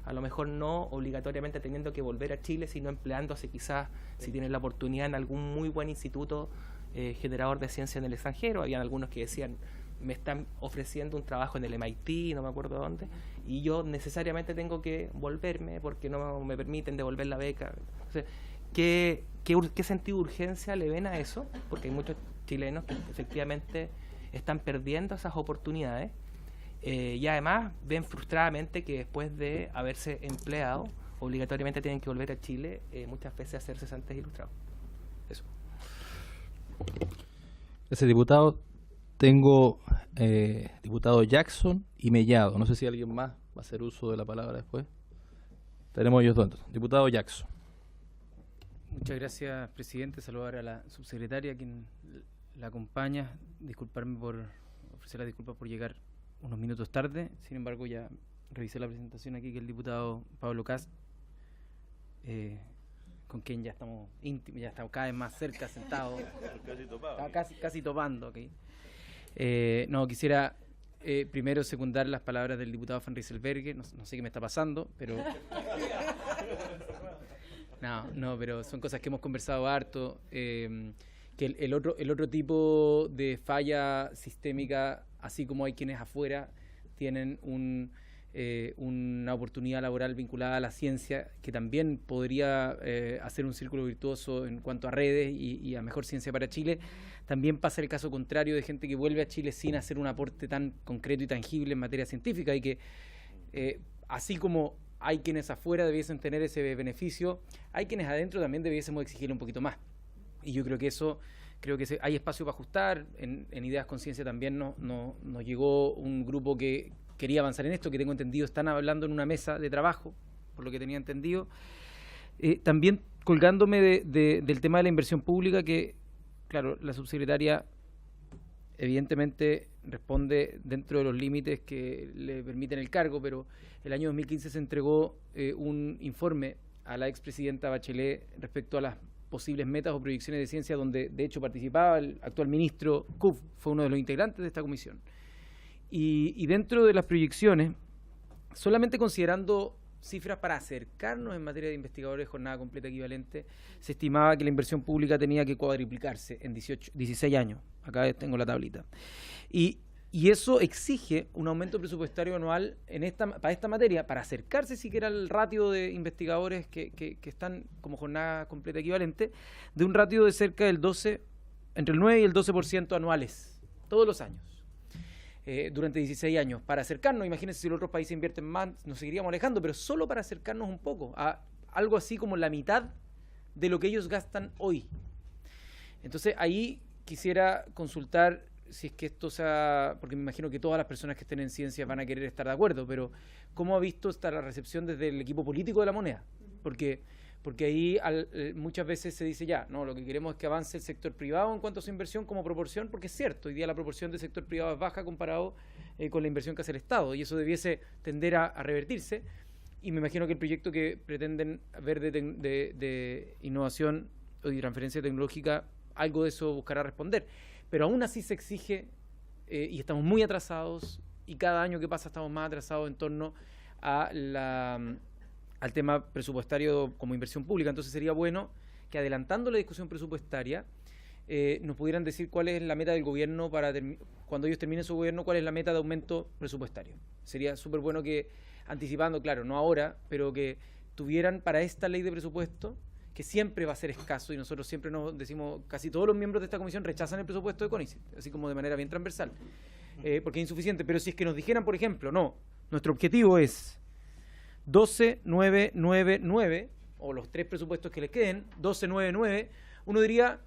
A lo mejor no obligatoriamente teniendo que volver a Chile, sino empleándose quizás, si tienen la oportunidad, en algún muy buen instituto generador de ciencia en el extranjero. Habían algunos que decían, me están ofreciendo un trabajo en el MIT, no me acuerdo dónde, y yo necesariamente tengo que volverme porque no me permiten devolver la beca. Entonces, ¿qué sentido de urgencia le ven a eso? Porque hay muchos chilenos que efectivamente están perdiendo esas oportunidades. y además ven frustradamente que después de haberse empleado, obligatoriamente tienen que volver a Chile, muchas veces a ser cesantes ilustrados. Eso. Ese diputado, tengo diputado Jackson y Mellado. No sé si alguien más va a hacer uso de la palabra después. Tenemos ellos dos. Diputado Jackson. Muchas gracias, presidente. Saludar a la subsecretaria, quien la acompaña. Disculparme por ofrecer las disculpas por llegar unos minutos tarde. Sin embargo, ya revisé la presentación aquí que el diputado Pablo Cast, con quien ya estamos íntimos, ya estamos cada vez más cerca, sentados. Casi topando. Okay. No, quisiera primero secundar las palabras del diputado Van Rieselberghe. No sé qué me está pasando, pero... No, pero son cosas que hemos conversado harto, que el otro tipo de falla sistémica, así como hay quienes afuera tienen una oportunidad laboral vinculada a la ciencia, que también podría hacer un círculo virtuoso en cuanto a redes y a mejor ciencia para Chile, también pasa el caso contrario de gente que vuelve a Chile sin hacer un aporte tan concreto y tangible en materia científica, y que así como hay quienes afuera debiesen tener ese beneficio, hay quienes adentro también debiésemos exigirle un poquito más. Y yo creo que hay espacio para ajustar. En Ideas Conciencia también nos llegó un grupo que quería avanzar en esto, que tengo entendido están hablando en una mesa de trabajo, por lo que tenía entendido. También colgándome del tema de la inversión pública, que, claro, la subsecretaria evidentemente responde dentro de los límites que le permiten el cargo, pero el año 2015 se entregó un informe a la expresidenta Bachelet respecto a las posibles metas o proyecciones de ciencia, donde de hecho participaba el actual ministro Kuf, fue uno de los integrantes de esta comisión. Y dentro de las proyecciones, solamente considerando cifras para acercarnos en materia de investigadores de jornada completa equivalente, se estimaba que la inversión pública tenía que cuadriplicarse en 16 años. Acá tengo la tablita. Y eso exige un aumento presupuestario anual para esta materia, para acercarse siquiera al ratio de investigadores que están como jornada completa equivalente, de un ratio de cerca del entre el 9 y el 12% anuales, todos los años. Durante 16 años, para acercarnos. Imagínense si los otros países invierten más, nos seguiríamos alejando, pero solo para acercarnos un poco a algo así como la mitad de lo que ellos gastan hoy. Entonces ahí quisiera consultar si es que esto sea, porque me imagino que todas las personas que estén en ciencia van a querer estar de acuerdo, pero ¿cómo ha visto esta la recepción desde el equipo político de la moneda? Porque ahí muchas veces se dice lo que queremos es que avance el sector privado en cuanto a su inversión como proporción, porque es cierto, hoy día la proporción del sector privado es baja comparado con la inversión que hace el Estado, y eso debiese tender a revertirse, y me imagino que el proyecto que pretenden ver de innovación o de transferencia tecnológica, algo de eso buscará responder. Pero aún así se exige, y estamos muy atrasados, y cada año que pasa estamos más atrasados en torno a al tema presupuestario como inversión pública. Entonces sería bueno que, adelantando la discusión presupuestaria, nos pudieran decir cuál es la meta del gobierno cuando ellos terminen su gobierno, cuál es la meta de aumento presupuestario. Sería súper bueno que, anticipando, claro, no ahora, pero que tuvieran para esta ley de presupuesto, que siempre va a ser escaso, y nosotros siempre nos decimos, casi todos los miembros de esta comisión rechazan el presupuesto de CONICET, así como de manera bien transversal, porque es insuficiente. Pero si es que nos dijeran, por ejemplo, nuestro objetivo es 12.999, o los 3 presupuestos que les queden, 12.99, uno diría,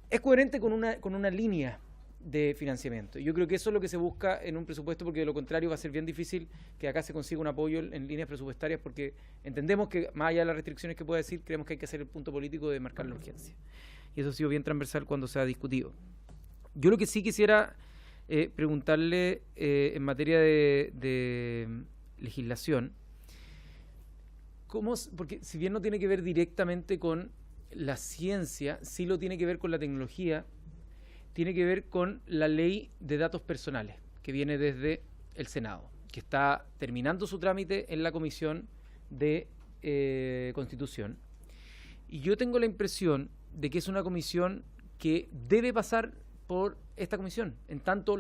es coherente con una línea de financiamiento. Y yo creo que eso es lo que se busca en un presupuesto, porque de lo contrario va a ser bien difícil que acá se consiga un apoyo en líneas presupuestarias, porque entendemos que, más allá de las restricciones que pueda decir, creemos que hay que hacer el punto político de marcar la urgencia. Y eso ha sido bien transversal cuando se ha discutido. Yo lo que sí quisiera preguntarle en materia de legislación, porque si bien no tiene que ver directamente con la ciencia, sí lo tiene que ver con la tecnología, tiene que ver con la ley de datos personales, que viene desde el Senado, que está terminando su trámite en la Comisión de Constitución. Y yo tengo la impresión de que es una comisión que debe pasar por esta comisión. En tanto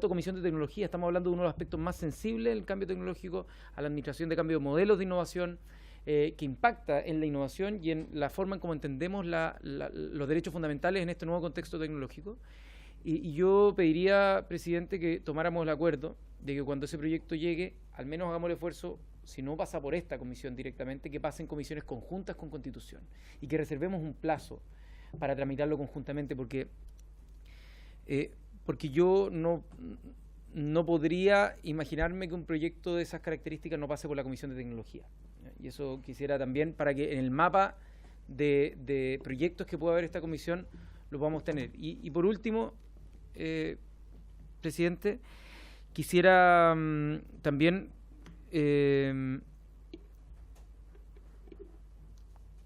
Comisión de Tecnología, estamos hablando de uno de los aspectos más sensibles del cambio tecnológico, a la administración de cambio de modelos de innovación, que impacta en la innovación y en la forma en cómo entendemos los derechos fundamentales en este nuevo contexto tecnológico. Y yo pediría, presidente, que tomáramos el acuerdo de que cuando ese proyecto llegue, al menos hagamos el esfuerzo, si no pasa por esta comisión directamente, que pasen comisiones conjuntas con Constitución y que reservemos un plazo para tramitarlo conjuntamente, porque yo no podría imaginarme que un proyecto de esas características no pase por la Comisión de Tecnología. Y eso quisiera también, para que en el mapa de proyectos que pueda haber esta comisión lo podamos tener. Y por último, presidente, quisiera también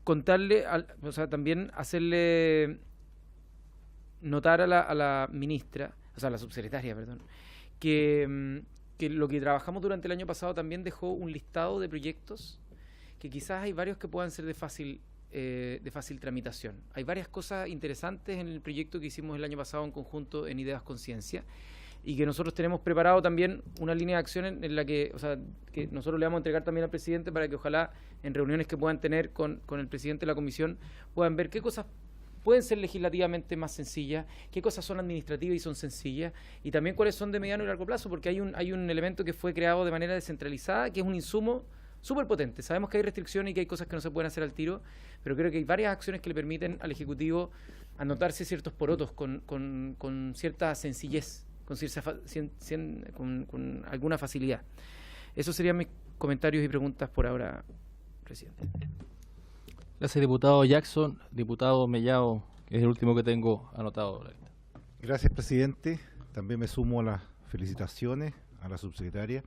contarle, o sea, también hacerle notar a la ministra, o sea, a la subsecretaria, perdón, que lo que trabajamos durante el año pasado también dejó un listado de proyectos que quizás hay varios que puedan ser de fácil tramitación. Hay varias cosas interesantes en el proyecto que hicimos el año pasado en conjunto en Ideas Conciencia, y que nosotros tenemos preparado también una línea de acción en la que, o sea, que nosotros le vamos a entregar también al presidente para que ojalá en reuniones que puedan tener con el presidente de la comisión puedan ver qué cosas pueden ser legislativamente más sencillas, qué cosas son administrativas y son sencillas, y también cuáles son de mediano y largo plazo, porque hay un elemento que fue creado de manera descentralizada, que es un insumo súper potente. Sabemos que hay restricciones y que hay cosas que no se pueden hacer al tiro, pero creo que hay varias acciones que le permiten al Ejecutivo anotarse ciertos porotos con cierta sencillez, con alguna facilidad. Esos serían mis comentarios y preguntas por ahora, presidente. Gracias, diputado Jackson. Diputado Mellado, que es el último que tengo anotado. Gracias, presidente. También me sumo a las felicitaciones a la subsecretaria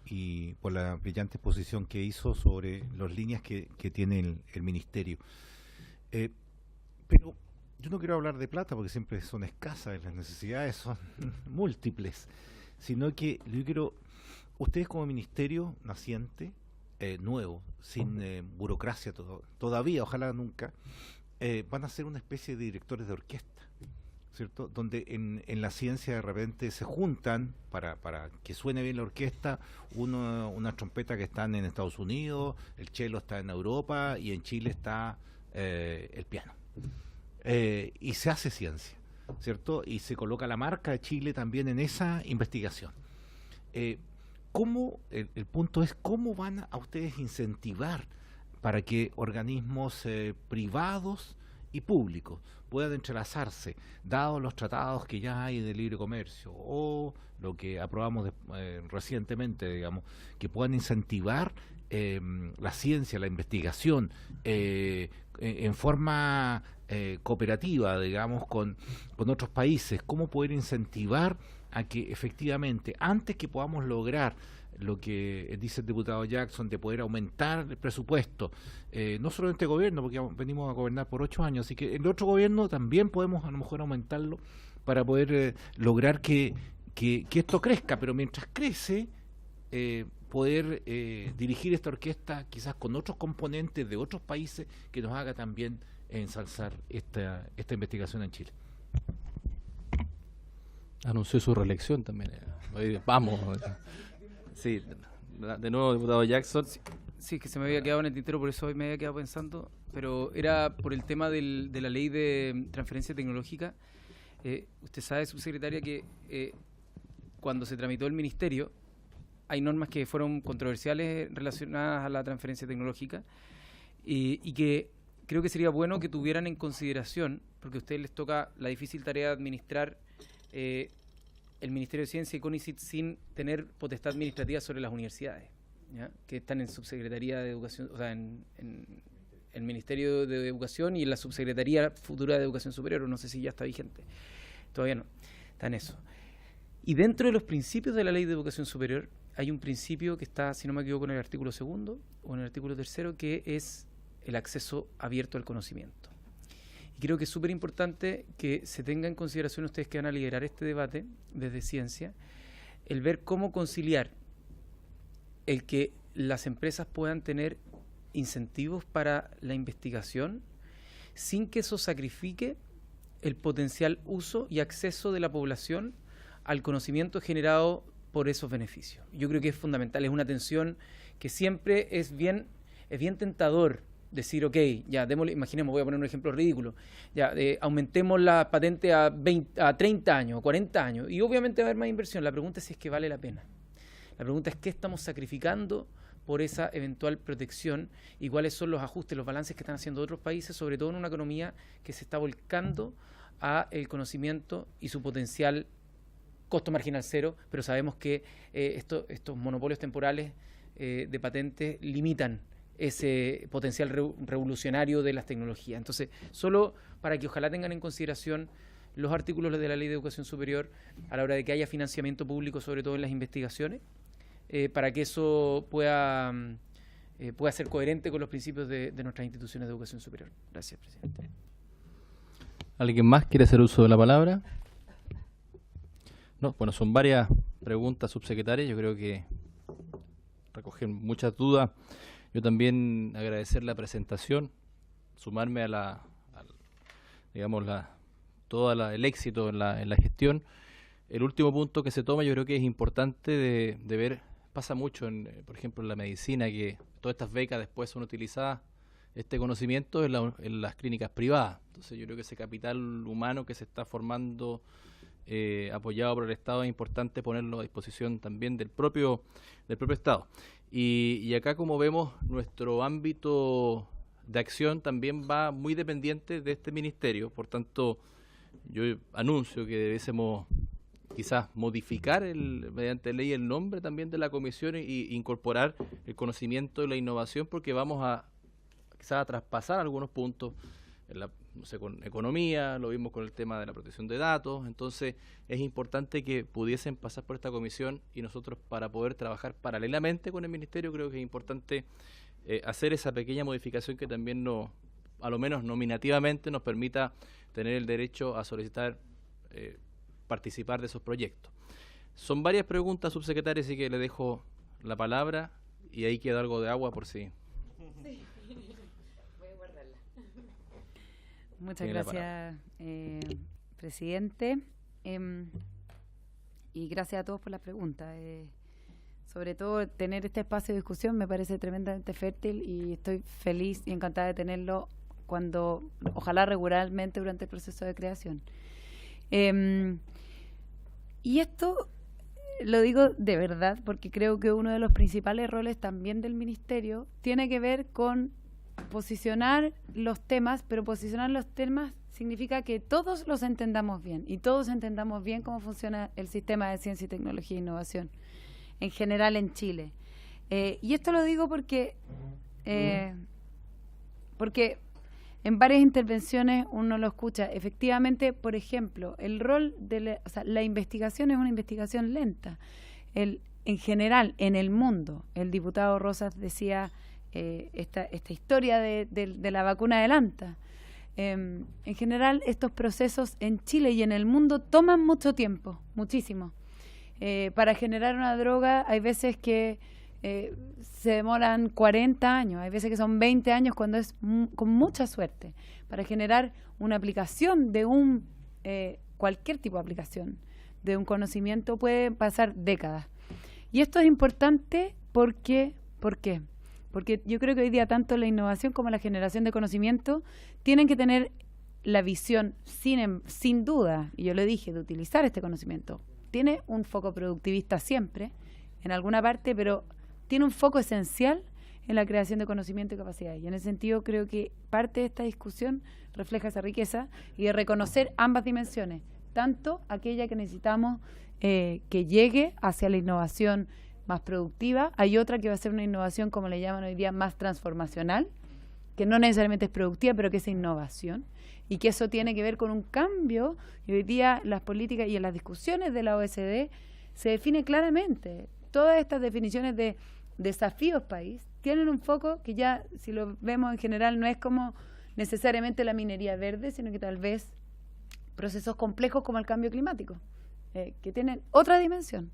y por la brillante exposición que hizo sobre las líneas que tiene el ministerio. Pero yo no quiero hablar de plata porque siempre son escasas, las necesidades son múltiples, sino que yo quiero, ustedes como ministerio naciente, nuevo, sin burocracia todavía, ojalá nunca, van a ser una especie de directores de orquesta, ¿cierto? Donde en la ciencia de repente se juntan para que suene bien la orquesta, una trompeta que están en Estados Unidos, el cello está en Europa y en Chile está el piano. Y se hace ciencia, ¿cierto? Y se coloca la marca de Chile también en esa investigación. El punto es cómo van a ustedes incentivar para que organismos privados y públicos puedan entrelazarse, dados los tratados que ya hay de libre comercio o lo que aprobamos recientemente, digamos, que puedan incentivar la ciencia, la investigación en forma cooperativa, digamos, con otros países, cómo poder incentivar a que efectivamente, antes que podamos lograr lo que dice el diputado Jackson, de poder aumentar el presupuesto, no solo en este gobierno, porque venimos a gobernar por 8 años, así que en el otro gobierno también podemos a lo mejor aumentarlo para poder lograr que esto crezca, pero mientras crece, poder dirigir esta orquesta quizás con otros componentes de otros países que nos haga también ensalzar esta investigación en Chile. Anunció su reelección también. Vamos. Sí, de nuevo, diputado Jackson. Sí, que se me había quedado en el tintero, por eso hoy me había quedado pensando, pero era por el tema de la ley de transferencia tecnológica. Usted sabe, subsecretaria, que cuando se tramitó el ministerio, hay normas que fueron controversiales relacionadas a la transferencia tecnológica y que creo que sería bueno que tuvieran en consideración, porque a ustedes les toca la difícil tarea de administrar el Ministerio de Ciencia y CONICYT sin tener potestad administrativa sobre las universidades, ¿ya? Que están en Subsecretaría de Educación, o sea, en el Ministerio de Educación y en la Subsecretaría Futura de Educación Superior, no sé si ya está vigente, todavía no, está en eso. Y dentro de los principios de la Ley de Educación Superior hay un principio que está, si no me equivoco, en el artículo 2 o en el artículo 3, que es el acceso abierto al conocimiento. Y creo que es súper importante que se tenga en consideración, ustedes que van a liderar este debate desde ciencia, el ver cómo conciliar el que las empresas puedan tener incentivos para la investigación sin que eso sacrifique el potencial uso y acceso de la población al conocimiento generado por esos beneficios. Yo creo que es fundamental, es una tensión que siempre es bien tentador decir, ok, ya, démosle, imaginemos, voy a poner un ejemplo ridículo, ya, aumentemos la patente a 30 años, 40 años, y obviamente va a haber más inversión. La pregunta es si es que vale la pena. La pregunta es qué estamos sacrificando por esa eventual protección y cuáles son los ajustes, los balances que están haciendo otros países, sobre todo en una economía que se está volcando a el conocimiento y su potencial costo marginal cero, pero sabemos que estos monopolios temporales de patentes limitan ese potencial revolucionario de las tecnologías. Entonces, solo para que ojalá tengan en consideración los artículos de la Ley de Educación Superior a la hora de que haya financiamiento público, sobre todo en las investigaciones, para que eso pueda ser coherente con los principios de nuestras instituciones de educación superior. Gracias, presidente. ¿Alguien más quiere hacer uso de la palabra? No, bueno, son varias preguntas, subsecretarias. Yo creo que recogen muchas dudas. Yo también agradecer la presentación, sumarme a el éxito en la gestión. El último punto que se toma, yo creo que es importante de ver, pasa mucho, por ejemplo, en la medicina, que todas estas becas después son utilizadas, este conocimiento en las clínicas privadas. Entonces yo creo que ese capital humano que se está formando, apoyado por el Estado, es importante ponerlo a disposición también del propio Estado. Y acá, como vemos, nuestro ámbito de acción también va muy dependiente de este ministerio. Por tanto, yo anuncio que debiésemos quizás modificar mediante ley el nombre también de la comisión y incorporar el conocimiento y la innovación, porque vamos a quizás a traspasar algunos puntos con economía, lo vimos con el tema de la protección de datos. Entonces es importante que pudiesen pasar por esta comisión, y nosotros, para poder trabajar paralelamente con el ministerio, creo que es importante hacer esa pequeña modificación que también a lo menos nominativamente nos permita tener el derecho a solicitar participar de esos proyectos. Son varias preguntas, subsecretaria, así que le dejo la palabra y ahí queda algo de agua por si. Sí. Voy a guardarla. Muchas gracias, presidente. Y gracias a todos por las preguntas. Sobre todo, tener este espacio de discusión me parece tremendamente fértil y estoy feliz y encantada de tenerlo ojalá regularmente durante el proceso de creación. Y esto lo digo de verdad porque creo que uno de los principales roles también del ministerio tiene que ver con posicionar los temas, pero posicionar los temas significa que todos los entendamos bien y todos entendamos bien cómo funciona el sistema de ciencia y tecnología e innovación en general en Chile. Y esto lo digo porque en varias intervenciones uno lo escucha. Efectivamente, por ejemplo, el rol de la investigación es una investigación lenta. En general, en el mundo, el diputado Rosas decía esta historia de la vacuna adelanta. En general, estos procesos en Chile y en el mundo toman mucho tiempo, muchísimo. Para generar una droga hay veces que se demoran 40 años, hay veces que son 20 años cuando es con mucha suerte. Para generar una aplicación de cualquier tipo de aplicación, de un conocimiento, puede pasar décadas. Y esto es importante porque, ¿por qué? Porque yo creo que hoy día tanto la innovación como la generación de conocimiento tienen que tener la visión, sin duda, y yo lo dije, de utilizar este conocimiento. Tiene un foco productivista siempre, en alguna parte, pero tiene un foco esencial en la creación de conocimiento y capacidades. Y en ese sentido creo que parte de esta discusión refleja esa riqueza y de reconocer ambas dimensiones, tanto aquella que necesitamos que llegue hacia la innovación más productiva, hay otra que va a ser una innovación, como le llaman hoy día, más transformacional, que no necesariamente es productiva, pero que es innovación, y que eso tiene que ver con un cambio, y hoy día las políticas y en las discusiones de la OECD se define claramente. Todas estas definiciones de desafíos país tienen un foco que ya, si lo vemos en general, no es como necesariamente la minería verde, sino que tal vez procesos complejos como el cambio climático, que tienen otra dimensión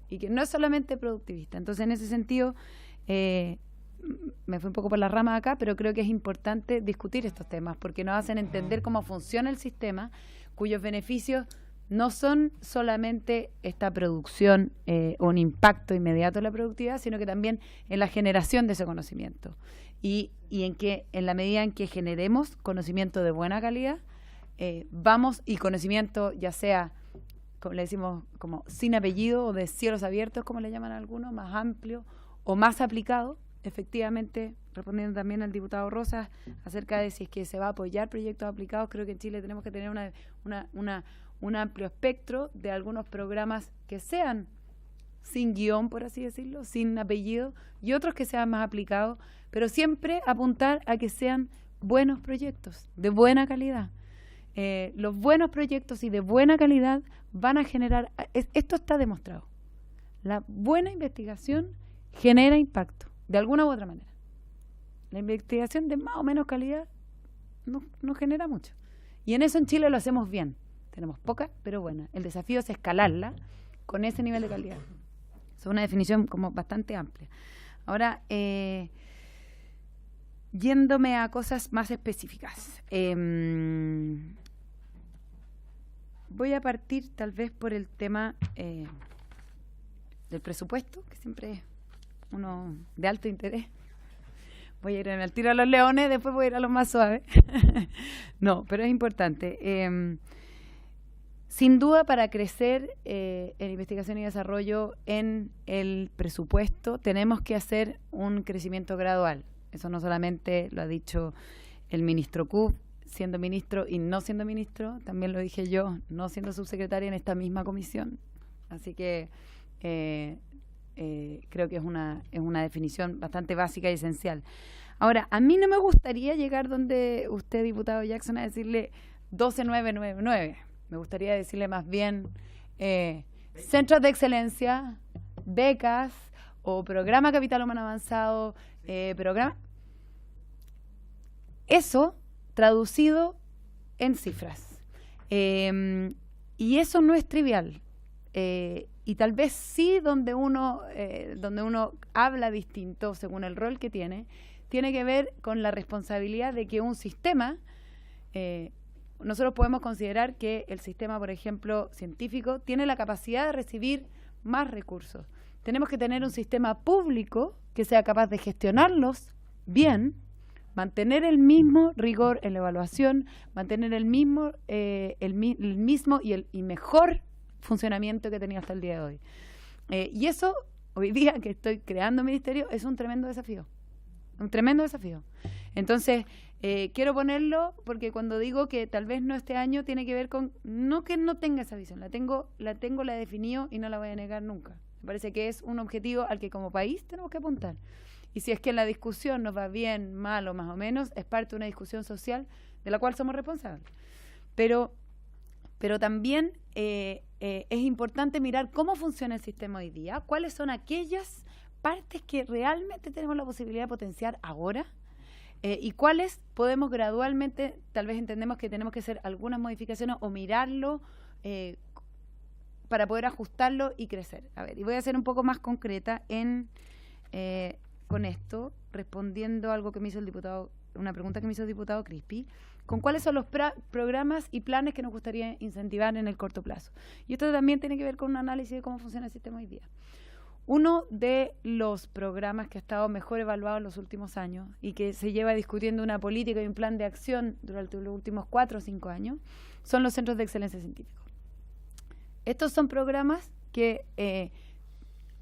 y que no es solamente productivista. Entonces, en ese sentido, me fui un poco por la rama acá, pero creo que es importante discutir estos temas porque nos hacen entender cómo funciona el sistema, cuyos beneficios no son solamente esta producción o un impacto inmediato en la productividad, sino que también en la generación de ese conocimiento. y en la medida en que generemos conocimiento de buena calidad, y conocimiento ya sea, como le decimos, como sin apellido o de cielos abiertos, como le llaman algunos, más amplio o más aplicado, efectivamente, respondiendo también al diputado Rosas acerca de si es que se va a apoyar proyectos aplicados, creo que en Chile tenemos que tener un amplio espectro de algunos programas que sean sin guión, por así decirlo, sin apellido, y otros que sean más aplicados, pero siempre apuntar a que sean buenos proyectos, de buena calidad. Los buenos proyectos y de buena calidad van a generar, esto está demostrado, la buena investigación genera impacto, de alguna u otra manera. La investigación de más o menos calidad no genera mucho. Y en eso en Chile lo hacemos bien. Tenemos poca, pero buena. El desafío es escalarla con ese nivel de calidad. Es una definición como bastante amplia. Ahora, yéndome a cosas más específicas. Voy a partir tal vez por el tema del presupuesto, que siempre es uno de alto interés. Voy a ir al tiro a los leones, después voy a ir a los más suaves. No, pero es importante. Sin duda, para crecer en investigación y desarrollo en el presupuesto, tenemos que hacer un crecimiento gradual. Eso no solamente lo ha dicho el ministro Kub, siendo ministro y no siendo ministro, también lo dije yo, no siendo subsecretaria en esta misma comisión. Así que creo que es una definición bastante básica y esencial. Ahora, a mí no me gustaría llegar donde usted, diputado Jackson, a decirle 12999. Me gustaría decirle más bien centros de excelencia, becas o programa Capital Humano Avanzado, programa. Eso traducido en cifras. Y eso no es trivial. Y tal vez sí donde uno habla distinto según el rol que tiene que ver con la responsabilidad de que un sistema, nosotros podemos considerar que el sistema, por ejemplo, científico, tiene la capacidad de recibir más recursos. Tenemos que tener un sistema público que sea capaz de gestionarlos bien, mantener el mismo rigor en la evaluación, mantener el mismo y mejor funcionamiento que tenía hasta el día de hoy. Y eso, hoy día que estoy creando ministerio, es un tremendo desafío. Un tremendo desafío. Entonces, quiero ponerlo porque cuando digo que tal vez no este año tiene que ver con, no que no tenga esa visión, la he definido y no la voy a negar nunca. Me parece que es un objetivo al que como país tenemos que apuntar. Y si es que la discusión nos va bien, mal o más o menos, es parte de una discusión social de la cual somos responsables. Pero también es importante mirar cómo funciona el sistema hoy día, cuáles son aquellas partes que realmente tenemos la posibilidad de potenciar ahora y cuáles podemos gradualmente, tal vez entendemos que tenemos que hacer algunas modificaciones o mirarlo para poder ajustarlo y crecer. A ver, y voy a ser un poco más concreta con esto, respondiendo a algo que me hizo el diputado, una pregunta que me hizo el diputado Crispi, con cuáles son los programas y planes que nos gustaría incentivar en el corto plazo. Y esto también tiene que ver con un análisis de cómo funciona el sistema hoy día. Uno de los programas que ha estado mejor evaluado en los últimos años y que se lleva discutiendo una política y un plan de acción durante los últimos 4 o 5 años son los centros de excelencia científicos. Estos son programas que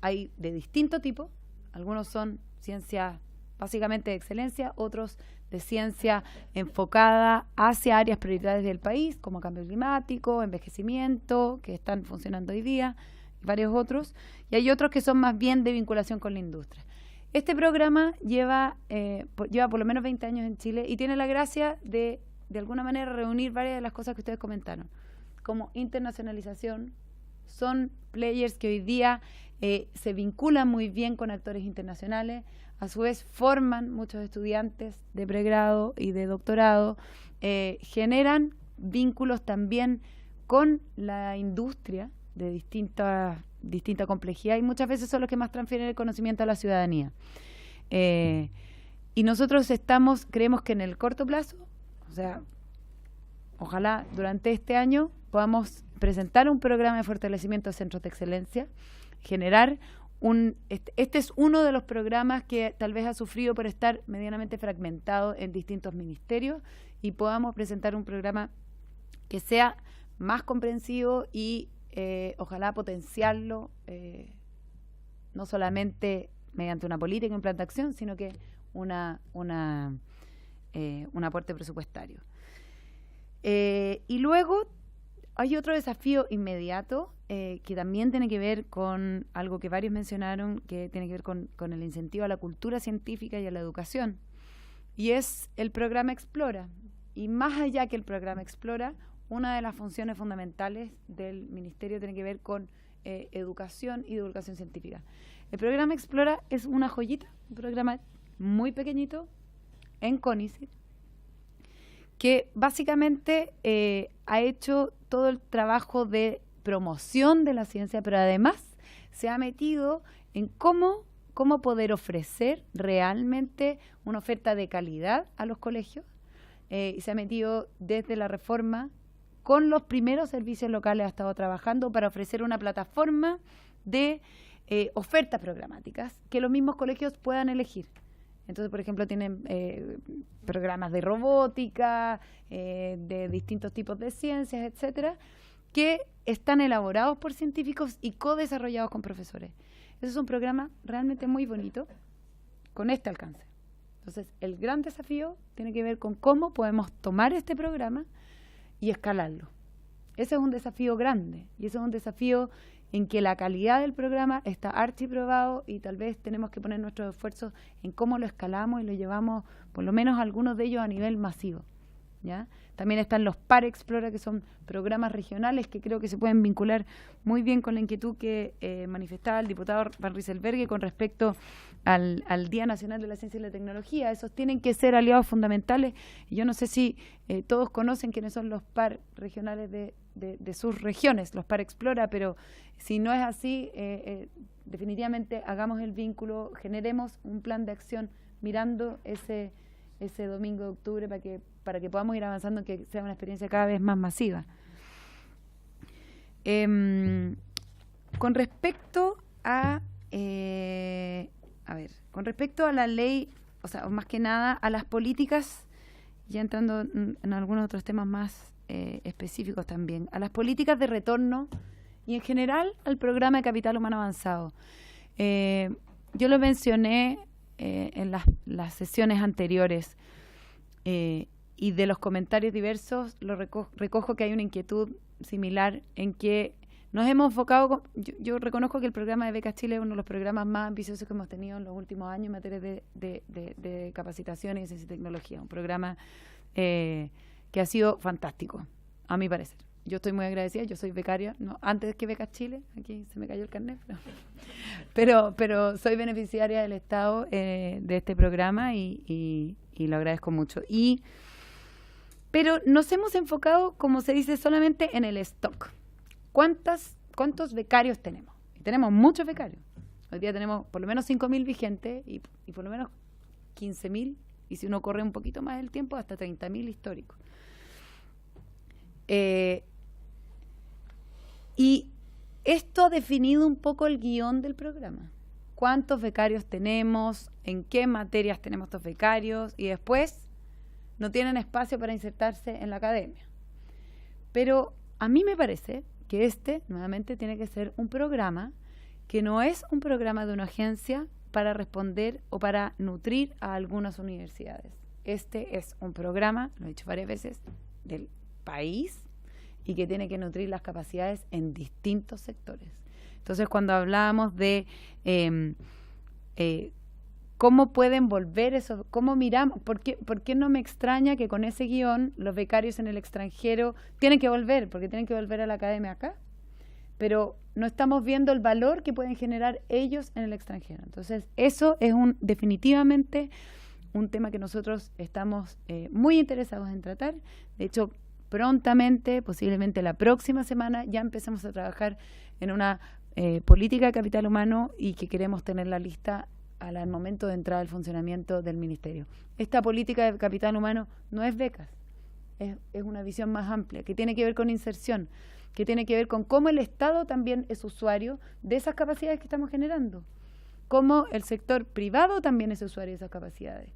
hay de distinto tipo. Algunos son ciencia básicamente de excelencia, otros de ciencia enfocada hacia áreas prioritarias del país, como cambio climático, envejecimiento, que están funcionando hoy día, y varios otros, y hay otros que son más bien de vinculación con la industria. Este programa lleva por lo menos 20 años en Chile y tiene la gracia de alguna manera reunir varias de las cosas que ustedes comentaron, como internacionalización. Son players que hoy día se vinculan muy bien con actores internacionales, a su vez forman muchos estudiantes de pregrado y de doctorado, generan vínculos también con la industria de distinta complejidad y muchas veces son los que más transfieren el conocimiento a la ciudadanía. Y nosotros creemos que en el corto plazo, o sea, ojalá durante este año podamos presentar un programa de fortalecimiento de centros de excelencia, generar este es uno de los programas que tal vez ha sufrido por estar medianamente fragmentado en distintos ministerios, y podamos presentar un programa que sea más comprensivo y ojalá potenciarlo, no solamente mediante una política, un plan de acción, sino que un aporte presupuestario. Y luego hay otro desafío inmediato que también tiene que ver con algo que varios mencionaron, que tiene que ver con el incentivo a la cultura científica y a la educación, y es el programa Explora. Y más allá que el programa Explora, una de las funciones fundamentales del Ministerio tiene que ver con educación y divulgación científica. El programa Explora es una joyita, un programa muy pequeñito en CONICET, que básicamente ha hecho todo el trabajo de promoción de la ciencia, pero además se ha metido en cómo poder ofrecer realmente una oferta de calidad a los colegios, y se ha metido desde la reforma con los primeros servicios locales, ha estado trabajando para ofrecer una plataforma de ofertas programáticas que los mismos colegios puedan elegir. Entonces, por ejemplo, tienen programas de robótica, de distintos tipos de ciencias, etcétera, que están elaborados por científicos y co-desarrollados con profesores. Ese es un programa realmente muy bonito, con este alcance. Entonces, el gran desafío tiene que ver con cómo podemos tomar este programa y escalarlo. Ese es un desafío grande, y ese es un desafío en que la calidad del programa está archiprobado, y tal vez tenemos que poner nuestros esfuerzos en cómo lo escalamos y lo llevamos, por lo menos algunos de ellos, a nivel masivo, ¿ya? También están los PAR Explora, que son programas regionales que creo que se pueden vincular muy bien con la inquietud que manifestaba el diputado Van Rieselberghe con respecto al Día Nacional de la Ciencia y la Tecnología. Esos tienen que ser aliados fundamentales, y yo no sé si todos conocen quiénes son los PAR regionales de sus regiones, los PAR Explora, pero si no es así, definitivamente hagamos el vínculo, generemos un plan de acción mirando ese domingo de octubre para que podamos ir avanzando, que sea una experiencia cada vez más masiva. Con respecto a la ley, o sea, más que nada a las políticas, ya entrando en algunos otros temas más específicos también, a las políticas de retorno y en general al programa de capital humano avanzado. Yo lo mencioné en las sesiones anteriores, y de los comentarios diversos lo recojo que hay una inquietud similar en que nos hemos enfocado. Yo reconozco que el programa de Becas Chile es uno de los programas más ambiciosos que hemos tenido en los últimos años en materia de capacitación y ciencia y tecnología, un programa que ha sido fantástico, a mi parecer. Yo estoy muy agradecida, yo soy becaria, no, antes que Becas Chile, aquí se me cayó el carnet, pero soy beneficiaria del Estado de este programa y lo agradezco mucho. Pero nos hemos enfocado, como se dice, solamente en el stock. ¿Cuántos becarios tenemos? Y tenemos muchos becarios. Hoy día tenemos por lo menos 5.000 vigentes y por lo menos 15.000, y si uno corre un poquito más del tiempo, hasta 30.000 históricos. Y esto ha definido un poco el guión del programa. ¿Cuántos becarios tenemos? ¿En qué materias tenemos estos becarios? Y después no tienen espacio para insertarse en la academia. Pero a mí me parece que nuevamente, tiene que ser un programa que no es un programa de una agencia para responder o para nutrir a algunas universidades. Este es un programa, lo he dicho varias veces, del país, y que tiene que nutrir las capacidades en distintos sectores. Entonces, cuando hablábamos de cómo pueden volver eso, cómo miramos, ¿por qué no me extraña que con ese guión los becarios en el extranjero tienen que volver? Porque tienen que volver a la academia acá, pero no estamos viendo el valor que pueden generar ellos en el extranjero. Entonces, eso es definitivamente un tema que nosotros estamos muy interesados en tratar. De hecho, prontamente, posiblemente la próxima semana, ya empecemos a trabajar en una política de capital humano, y que queremos tenerla lista al momento de entrar al funcionamiento del Ministerio. Esta política de capital humano no es becas, es una visión más amplia, que tiene que ver con inserción. que tiene que ver con cómo el Estado también es usuario de esas capacidades que estamos generando, cómo el sector privado también es usuario de esas capacidades.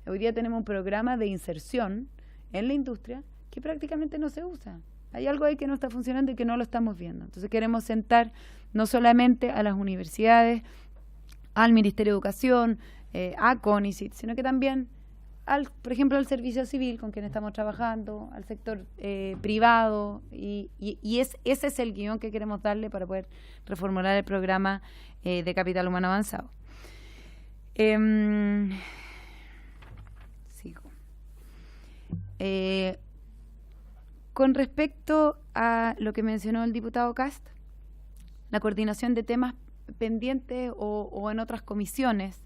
Hoy día tenemos un programa de inserción en la industria que prácticamente no se usa. Hay algo ahí que no está funcionando y que no lo estamos viendo. Entonces queremos sentar no solamente a las universidades, al Ministerio de Educación, a CONICYT, sino que también, por ejemplo, al servicio civil con quien estamos trabajando, al sector privado, y ese es el guión que queremos darle para poder reformular el programa de capital humano avanzado. Sigo. Con respecto a lo que mencionó el diputado Cast, la coordinación de temas pendientes o en otras comisiones,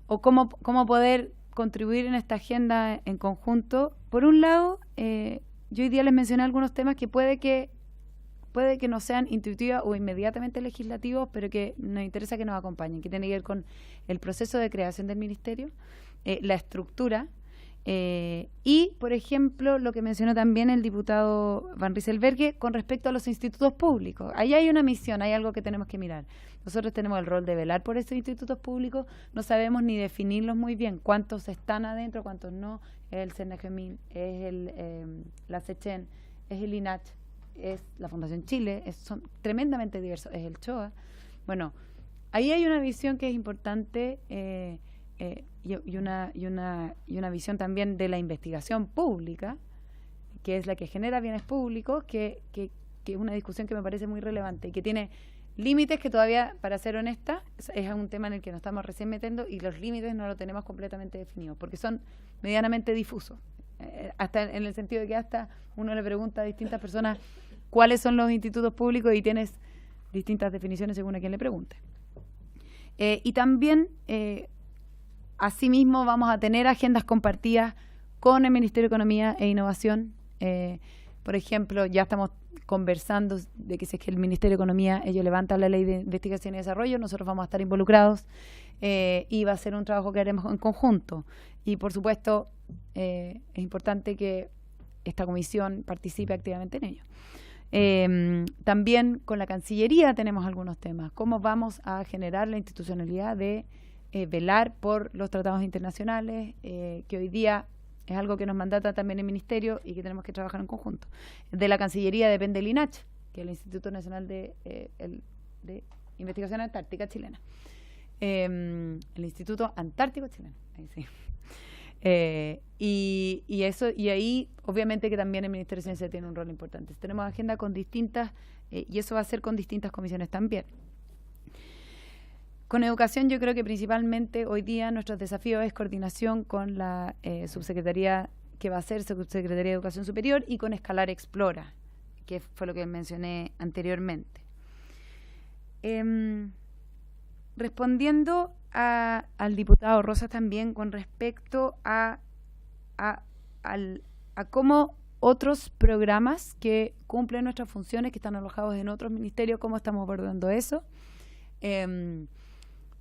o cómo poder contribuir en esta agenda en conjunto. Por un lado, yo hoy día les mencioné algunos temas que puede que no sean intuitivos o inmediatamente legislativos, pero que nos interesa que nos acompañen, que tiene que ver con el proceso de creación del ministerio, la estructura, y, por ejemplo, lo que mencionó también el diputado Van Rieselberghe con respecto a los institutos públicos. Ahí hay una misión, hay algo que tenemos que mirar. Nosotros tenemos el rol de velar por estos institutos públicos, no sabemos ni definirlos muy bien, cuántos están adentro, cuántos no. Es el CNGMIN, es la SECHEN, es el INACH, es la Fundación Chile, son tremendamente diversos, es el CHOA. Bueno, ahí hay una visión que es importante, y una visión también de la investigación pública, que es la que genera bienes públicos, que es una discusión que me parece muy relevante y que tiene límites que todavía, para ser honesta, es un tema en el que nos estamos recién metiendo, y los límites no los tenemos completamente definidos, porque son medianamente difusos, hasta en el sentido de que hasta uno le pregunta a distintas personas cuáles son los institutos públicos y tienes distintas definiciones según a quien le pregunte. Y también, asimismo, vamos a tener agendas compartidas con el Ministerio de Economía e Innovación. Por ejemplo, ya estamos conversando de que si es que el Ministerio de Economía, ellos levantan la ley de investigación y desarrollo, nosotros vamos a estar involucrados, y va a ser un trabajo que haremos en conjunto. Y, por supuesto, es importante que esta comisión participe activamente en ello. También con la Cancillería tenemos algunos temas. ¿Cómo vamos a generar la institucionalidad de velar por los tratados internacionales, que hoy día es algo que nos mandata también el Ministerio y que tenemos que trabajar en conjunto? De la Cancillería depende el INACH, que es el Instituto Nacional de Investigación Antártica Chilena. El Instituto Antártico Chileno, ahí sí. Y ahí obviamente que también el Ministerio de Ciencia tiene un rol importante. Tenemos agenda con distintas, y eso va a ser con distintas comisiones también. Con educación, yo creo que principalmente hoy día nuestros desafíos es coordinación con la subsecretaría que va a ser Subsecretaría de Educación Superior, y con Escalar Explora, que fue lo que mencioné anteriormente. Respondiendo al diputado Rosas también con respecto a cómo otros programas que cumplen nuestras funciones, que están alojados en otros ministerios, cómo estamos abordando eso.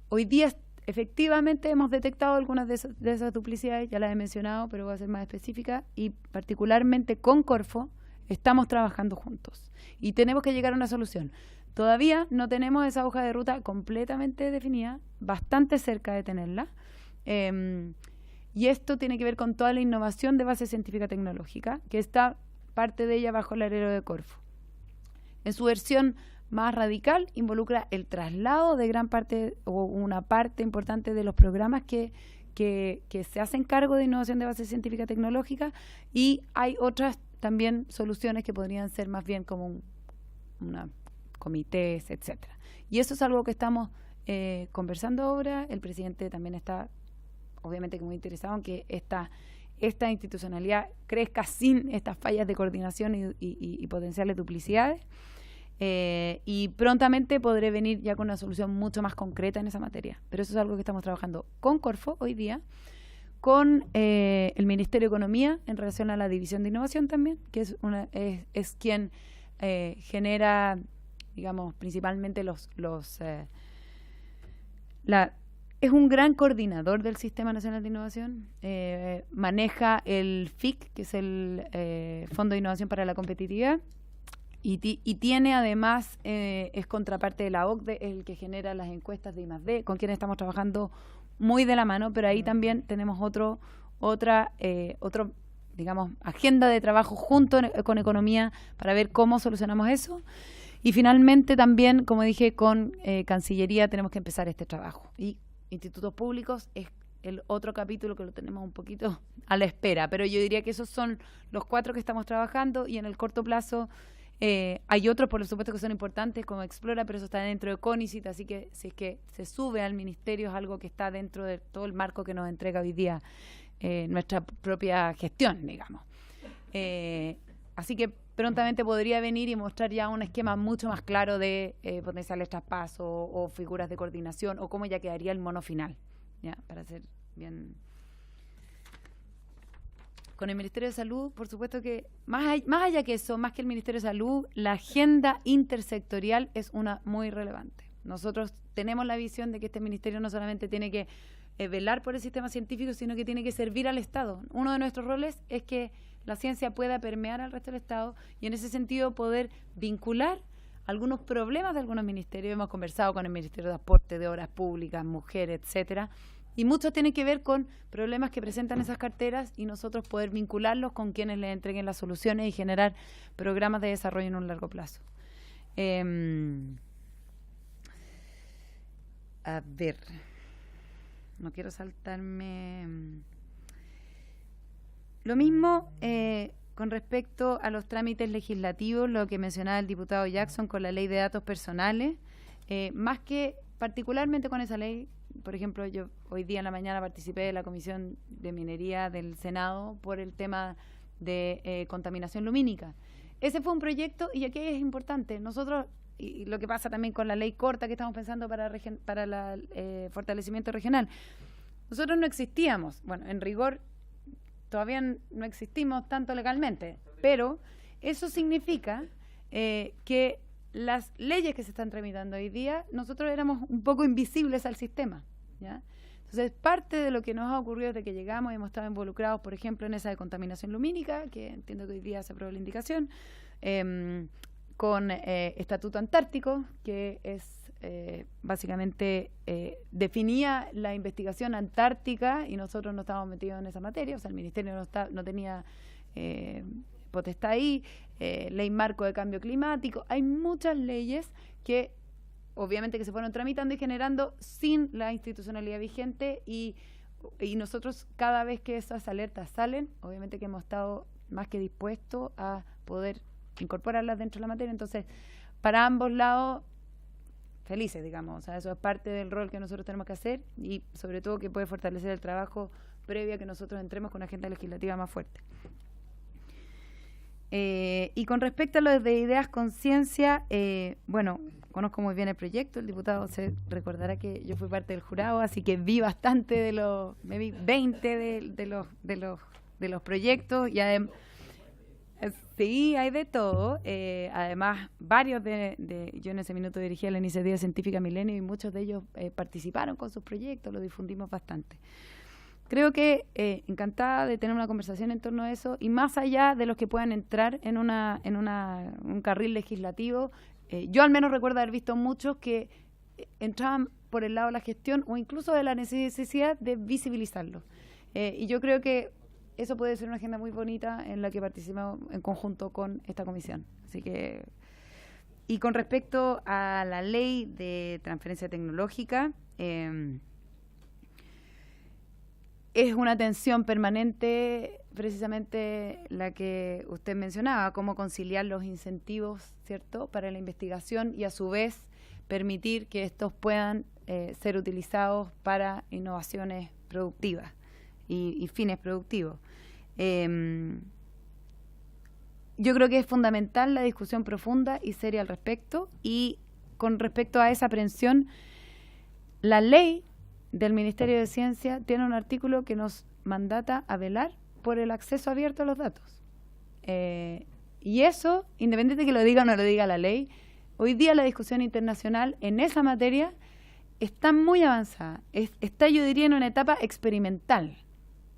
Hoy día efectivamente hemos detectado algunas de esas duplicidades, ya las he mencionado, pero voy a ser más específica, y particularmente con Corfo estamos trabajando juntos y tenemos que llegar a una solución. Todavía no tenemos esa hoja de ruta completamente definida, bastante cerca de tenerla, y esto tiene que ver con toda la innovación de base científica tecnológica, que está parte de ella bajo el alero de Corfo. En su versión más radical, involucra el traslado de gran parte o una parte importante de los programas que se hacen cargo de innovación de base científica tecnológica, y hay otras también soluciones que podrían ser más bien como una comités, etcétera. Y eso es algo que estamos conversando ahora. El presidente también está obviamente muy interesado en que esta institucionalidad crezca sin estas fallas de coordinación y potenciales duplicidades. Y prontamente podré venir ya con una solución mucho más concreta en esa materia. Pero eso es algo que estamos trabajando con Corfo hoy día, con el Ministerio de Economía en relación a la División de Innovación también, que es quien genera, digamos, principalmente es un gran coordinador del Sistema Nacional de Innovación, maneja el FIC, que es el Fondo de Innovación para la Competitividad, y tiene además, es contraparte de la OCDE, el que genera las encuestas de I+D, con quien estamos trabajando muy de la mano, pero ahí también tenemos otra digamos, agenda de trabajo junto con Economía para ver cómo solucionamos eso. Y finalmente también, como dije, con Cancillería tenemos que empezar este trabajo. Y institutos públicos es el otro capítulo que lo tenemos un poquito a la espera, pero yo diría que esos son los 4 que estamos trabajando, y en el corto plazo hay otros, por supuesto, que son importantes, como Explora, pero eso está dentro de CONICIT, así que si es que se sube al ministerio es algo que está dentro de todo el marco que nos entrega hoy día nuestra propia gestión, digamos. Así que prontamente podría venir y mostrar ya un esquema mucho más claro de potenciales traspasos o figuras de coordinación, o cómo ya quedaría el mono final, ¿ya? Para ser bien. Con el Ministerio de Salud, por supuesto que, más allá que eso, más que el Ministerio de Salud, la agenda intersectorial es una muy relevante. Nosotros tenemos la visión de que este ministerio no solamente tiene que velar por el sistema científico, sino que tiene que servir al Estado. Uno de nuestros roles es que la ciencia pueda permear al resto del Estado, y en ese sentido poder vincular algunos problemas de algunos ministerios. Hemos conversado con el Ministerio de Transporte, de Obras Públicas, Mujeres, etcétera, y muchos tienen que ver con problemas que presentan esas carteras, y nosotros poder vincularlos con quienes les entreguen las soluciones y generar programas de desarrollo en un largo plazo. A ver, no quiero saltarme. Lo mismo con respecto a los trámites legislativos, lo que mencionaba el diputado Jackson con la ley de datos personales, más que particularmente con esa ley. Por ejemplo, yo hoy día en la mañana participé de la Comisión de Minería del Senado por el tema de contaminación lumínica. Ese fue un proyecto, y aquí es importante, nosotros, y lo que pasa también con la ley corta que estamos pensando para el fortalecimiento regional, nosotros no existíamos, bueno, en rigor todavía no existimos tanto legalmente, pero eso significa que las leyes que se están tramitando hoy día, nosotros éramos un poco invisibles al sistema, ¿ya? Entonces, parte de lo que nos ha ocurrido desde que llegamos, hemos estado involucrados, por ejemplo, en esa de contaminación lumínica, que entiendo que hoy día se aprobó la indicación, con Estatuto Antártico, que es básicamente definía la investigación antártica, y nosotros no estábamos metidos en esa materia, o sea, el Ministerio no tenía potestad ahí. Ley marco de cambio climático. Hay muchas leyes que obviamente que se fueron tramitando y generando sin la institucionalidad vigente, y nosotros cada vez que esas alertas salen, obviamente que hemos estado más que dispuestos a poder incorporarlas dentro de la materia. Entonces, para ambos lados, felices, digamos. O sea, eso es parte del rol que nosotros tenemos que hacer, y sobre todo que puede fortalecer el trabajo previo a que nosotros entremos con una agenda legislativa más fuerte. Y con respecto a lo de Ideas Conciencia, bueno, conozco muy bien el proyecto. El diputado se recordará que yo fui parte del jurado, así que vi bastante me vi 20 de los proyectos, y además sí, hay de todo. Además, varios yo en ese minuto dirigía la Iniciativa Científica Milenio, y muchos de ellos participaron con sus proyectos, lo difundimos bastante. Creo que encantada de tener una conversación en torno a eso, y más allá de los que puedan entrar en un carril legislativo, yo al menos recuerdo haber visto muchos que entraban por el lado de la gestión, o incluso de la necesidad de visibilizarlo. Y yo creo que eso puede ser una agenda muy bonita en la que participamos en conjunto con esta comisión. Así que, y con respecto a la ley de transferencia tecnológica, es una tensión permanente, precisamente la que usted mencionaba, cómo conciliar los incentivos, ¿cierto?, para la investigación, y a su vez permitir que estos puedan ser utilizados para innovaciones productivas y fines productivos. Yo creo que es fundamental la discusión profunda y seria al respecto, y con respecto a esa aprehensión, la ley del Ministerio de Ciencia tiene un artículo que nos mandata a velar por el acceso abierto a los datos. Y eso, independiente de que lo diga o no lo diga la ley, hoy día la discusión internacional en esa materia está muy avanzada. Está, yo diría, en una etapa experimental.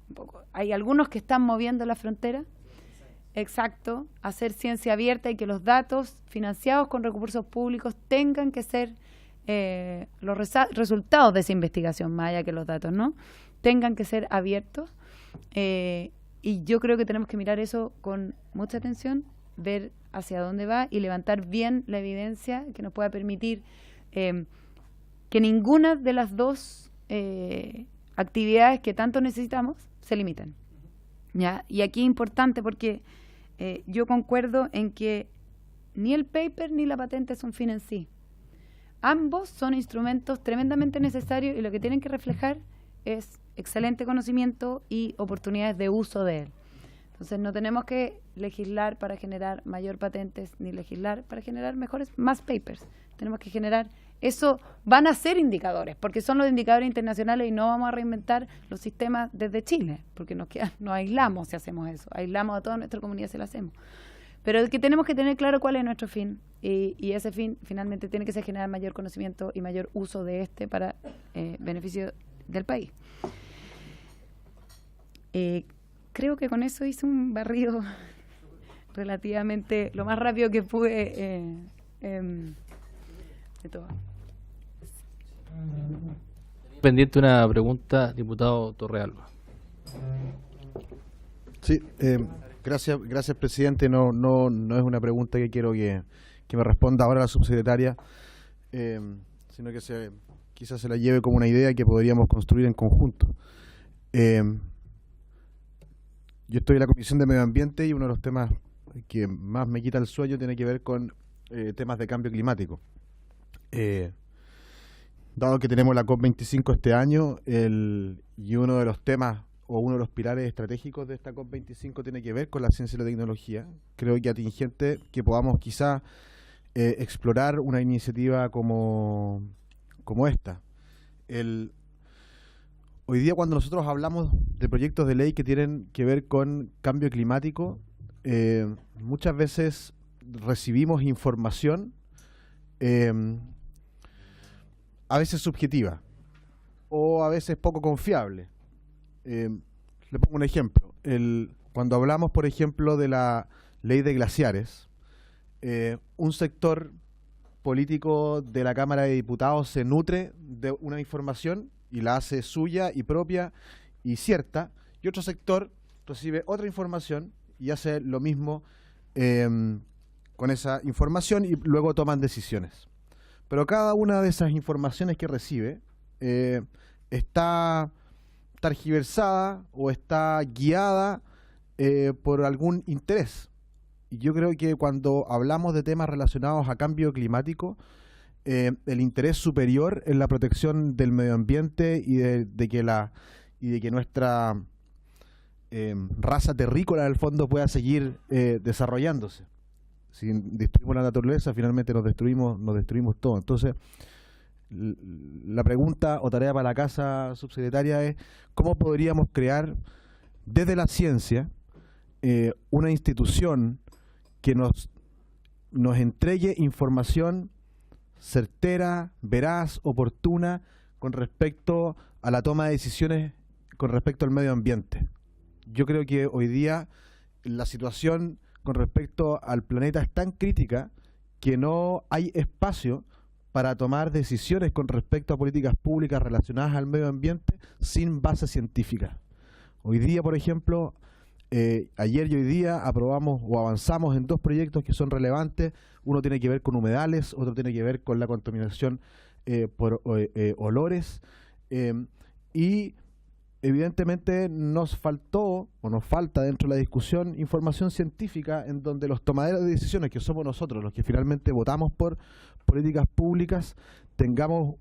Un poco. Hay algunos que están moviendo la frontera. Exacto, hacer ciencia abierta y que los datos financiados con recursos públicos tengan que ser los resultados de esa investigación, más allá que los datos, ¿no? Tengan que ser abiertos. Y yo creo que tenemos que mirar eso con mucha atención, ver hacia dónde va y levantar bien la evidencia que nos pueda permitir que ninguna de las dos actividades que tanto necesitamos se limiten. ¿Ya? Y aquí es importante porque yo concuerdo en que ni el paper ni la patente es un fin en sí. Ambos son instrumentos tremendamente necesarios y lo que tienen que reflejar es excelente conocimiento y oportunidades de uso de él. Entonces no tenemos que legislar para generar mayor patentes ni legislar para generar más papers. Tenemos que generar, eso van a ser indicadores, porque son los indicadores internacionales y no vamos a reinventar los sistemas desde Chile, porque nos aislamos si hacemos eso, aislamos a toda nuestra comunidad si lo hacemos. Pero el que tenemos que tener claro cuál es nuestro fin y ese fin finalmente tiene que ser generar mayor conocimiento y mayor uso de este para beneficio del país. Creo que con eso hice un barrido relativamente lo más rápido que pude de todo. Pendiente una pregunta, diputado Torrealba. Sí, gracias presidente. No es una pregunta que quiero que me responda ahora la subsecretaria, sino que quizás se la lleve como una idea que podríamos construir en conjunto. Yo estoy en la Comisión de Medio Ambiente y uno de los temas que más me quita el sueño tiene que ver con temas de cambio climático. Dado que tenemos la COP25 este año, y uno de los temas o uno de los pilares estratégicos de esta COP25 tiene que ver con la ciencia y la tecnología, creo que atingente que podamos quizá explorar una iniciativa como esta. Hoy día cuando nosotros hablamos de proyectos de ley que tienen que ver con cambio climático, muchas veces recibimos información a veces subjetiva o a veces poco confiable. Le pongo un ejemplo. Cuando hablamos, por ejemplo, de la ley de glaciares, un sector político de la Cámara de Diputados se nutre de una información y la hace suya y propia y cierta, y otro sector recibe otra información y hace lo mismo con esa información y luego toman decisiones. Pero cada una de esas informaciones que recibe está tergiversada o está guiada por algún interés. Y yo creo que cuando hablamos de temas relacionados a cambio climático, el interés superior en la protección del medio ambiente y de que nuestra raza terrícola del fondo pueda seguir desarrollándose. Si destruimos la naturaleza, finalmente nos destruimos todo. Entonces, la pregunta o tarea para la casa subsecretaria es ¿cómo podríamos crear desde la ciencia una institución que nos entregue información certera, veraz, oportuna con respecto a la toma de decisiones con respecto al medio ambiente? Yo creo que hoy día la situación con respecto al planeta es tan crítica que no hay espacio para tomar decisiones con respecto a políticas públicas relacionadas al medio ambiente sin base científica. Hoy día, por ejemplo, ayer y hoy día aprobamos o avanzamos en dos proyectos que son relevantes. Uno tiene que ver con humedales, otro tiene que ver con la contaminación por olores. Y evidentemente nos faltó o nos falta dentro de la discusión información científica en donde los tomadores de decisiones, que somos nosotros los que finalmente votamos por políticas públicas, tengamos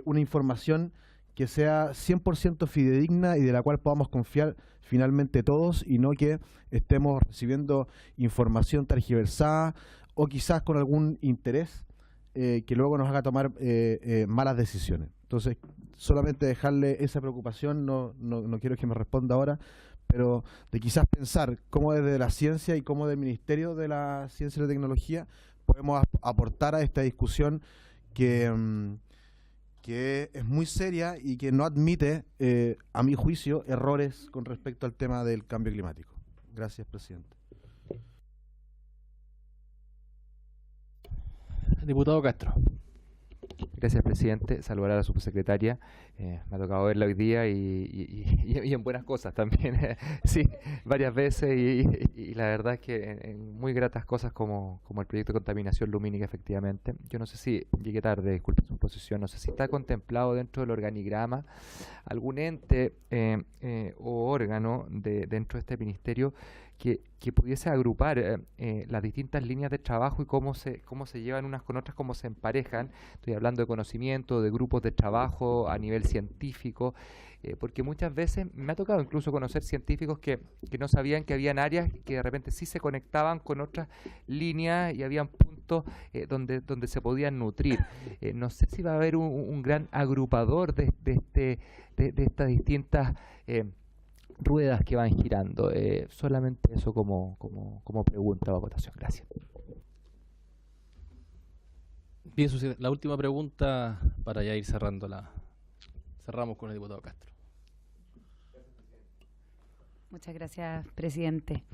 una información que sea 100% fidedigna y de la cual podamos confiar finalmente todos, y no que estemos recibiendo información tergiversada o quizás con algún interés que luego nos haga tomar malas decisiones. Entonces, solamente dejarle esa preocupación, no quiero que me responda ahora, pero de quizás pensar cómo desde la ciencia y cómo del Ministerio de la Ciencia y la Tecnología podemos aportar a esta discusión que que es muy seria y que no admite, a mi juicio, errores con respecto al tema del cambio climático. Gracias, presidente. Diputado Castro. Gracias, presidente. Saludar a la subsecretaria. Me ha tocado verla hoy día y en buenas cosas también. Sí, varias veces y la verdad es que en muy gratas cosas como el proyecto de contaminación lumínica, efectivamente. Yo no sé si llegué tarde, disculpe su posición, no sé si está contemplado dentro del organigrama algún ente o órgano dentro de este ministerio que pudiese agrupar las distintas líneas de trabajo y cómo se llevan unas con otras, cómo se emparejan. Estoy hablando de conocimiento, de grupos de trabajo a nivel científico, porque muchas veces me ha tocado incluso conocer científicos que no sabían que habían áreas que de repente sí se conectaban con otras líneas y habían puntos donde se podían nutrir. No sé si va a haber un gran agrupador de estas distintas ruedas que van girando. Solamente eso como pregunta o acotación. Gracias. Bien, la última pregunta para ya ir cerrando cerramos con el diputado Castro. Muchas gracias, presidente.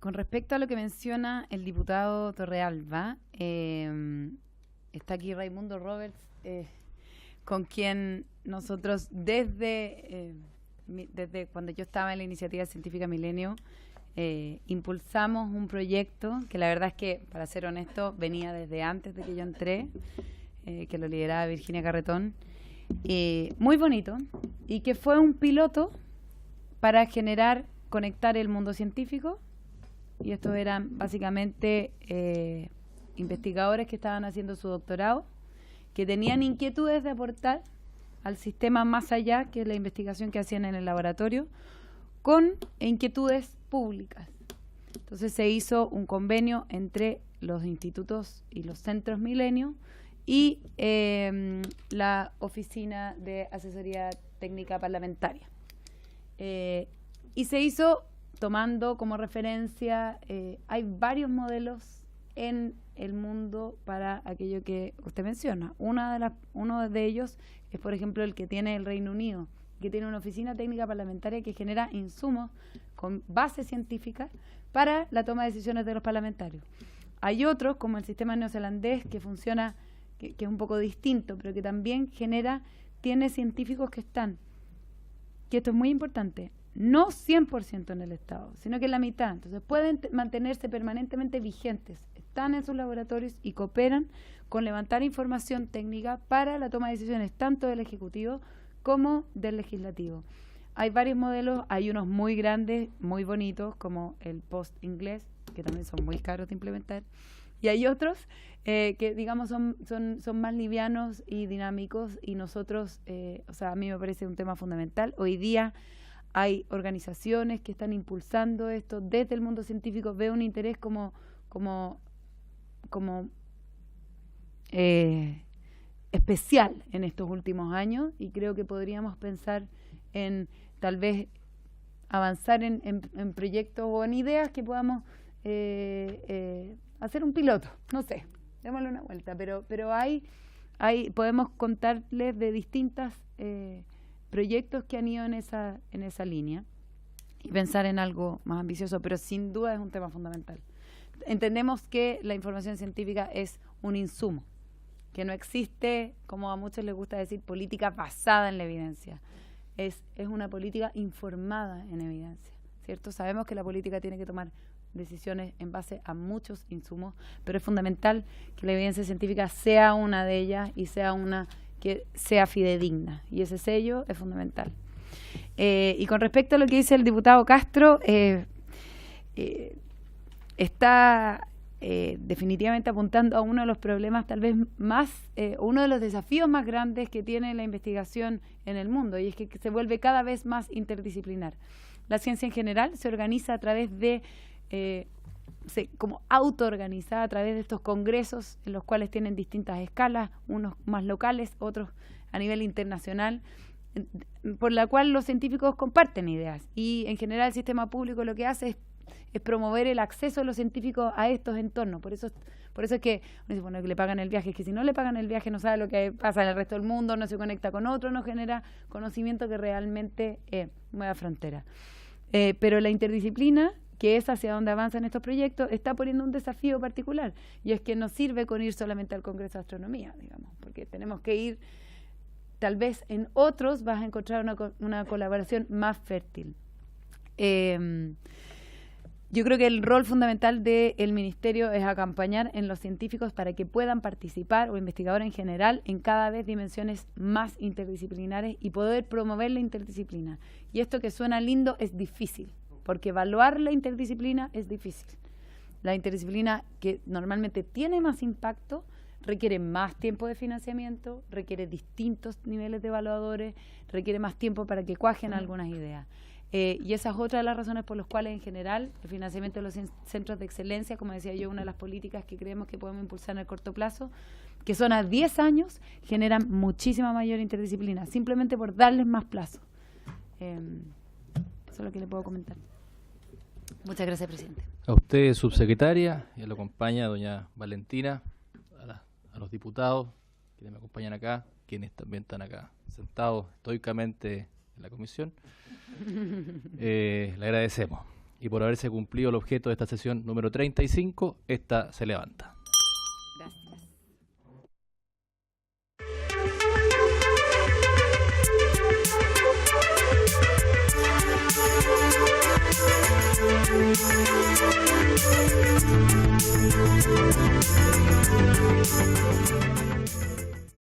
Con respecto a lo que menciona el diputado Torrealba, está aquí Raimundo Roberts, con quien nosotros desde cuando yo estaba en la iniciativa científica Milenio, impulsamos un proyecto que la verdad es que, para ser honesto, venía desde antes de que yo entré, que lo lideraba Virginia Carretón, muy bonito, y que fue un piloto para conectar el mundo científico, y estos eran básicamente investigadores que estaban haciendo su doctorado, que tenían inquietudes de aportar al sistema más allá que la investigación que hacían en el laboratorio, con inquietudes públicas. Entonces se hizo un convenio entre los institutos y los centros Milenio y la Oficina de Asesoría Técnica Parlamentaria. Y se hizo tomando como referencia, hay varios modelos en el mundo para aquello que usted menciona. Uno de ellos es, por ejemplo, el que tiene el Reino Unido, que tiene una oficina técnica parlamentaria que genera insumos con base científica para la toma de decisiones de los parlamentarios. Hay otros, como el sistema neozelandés, que funciona, que es un poco distinto, pero que también tiene científicos que esto es muy importante, no 100% en el Estado, sino que en la mitad. Entonces pueden mantenerse permanentemente vigentes, están en sus laboratorios y cooperan con levantar información técnica para la toma de decisiones tanto del Ejecutivo como del Legislativo. Hay varios modelos, hay unos muy grandes, muy bonitos, como el Post inglés, que también son muy caros de implementar, y hay otros que, digamos, son más livianos y dinámicos, y nosotros, a mí me parece un tema fundamental. Hoy día hay organizaciones que están impulsando esto desde el mundo científico, veo un interés como especial en estos últimos años, y creo que podríamos pensar en tal vez avanzar en proyectos o en ideas que podamos hacer un piloto, no sé, démosle una vuelta, pero podemos contarles de distintos proyectos que han ido en esa línea y pensar en algo más ambicioso, pero sin duda es un tema fundamental. Entendemos que la información científica es un insumo, que no existe, como a muchos les gusta decir, política basada en la evidencia. Es una política informada en evidencia, ¿cierto? Sabemos que la política tiene que tomar decisiones en base a muchos insumos, pero es fundamental que la evidencia científica sea una de ellas y sea una que sea fidedigna, y ese sello es fundamental. Y con respecto a lo que dice el diputado Castro, está definitivamente apuntando a uno de los problemas tal vez más, uno de los desafíos más grandes que tiene la investigación en el mundo, y es que se vuelve cada vez más interdisciplinar. La ciencia en general se organiza a través de, como autoorganiza a través de estos congresos en los cuales tienen distintas escalas, unos más locales, otros a nivel internacional, por la cual los científicos comparten ideas, y en general el sistema público lo que hace es es promover el acceso de los científicos a estos entornos. Por eso es que uno dice, bueno, que le pagan el viaje, es que si no le pagan el viaje no sabe lo que pasa en el resto del mundo, no se conecta con otro, no genera conocimiento que realmente mueva fronteras. Pero la interdisciplina, que es hacia donde avanzan estos proyectos, está poniendo un desafío particular, y es que no sirve con ir solamente al Congreso de Astronomía, digamos, porque tenemos que ir, tal vez en otros vas a encontrar una colaboración más fértil. Yo creo que el rol fundamental del Ministerio es acompañar en los científicos para que puedan participar, o investigadores en general, en cada vez dimensiones más interdisciplinares y poder promover la interdisciplina. Y esto que suena lindo es difícil, porque evaluar la interdisciplina es difícil. La interdisciplina, que normalmente tiene más impacto, requiere más tiempo de financiamiento, requiere distintos niveles de evaluadores, requiere más tiempo para que cuajen algunas ideas. Y esa es otra de las razones por las cuales, en general, el financiamiento de los centros de excelencia, como decía yo, una de las políticas que creemos que podemos impulsar en el corto plazo, que son a 10 años, generan muchísima mayor interdisciplina, simplemente por darles más plazo. Eso es lo que le puedo comentar. Muchas gracias, presidente. A usted, subsecretaria, y lo acompaña doña Valentina, a los diputados quienes me acompañan acá, quienes también están acá sentados estoicamente en la comisión. Le agradecemos. Y por haberse cumplido el objeto de esta sesión número 35, esta se levanta.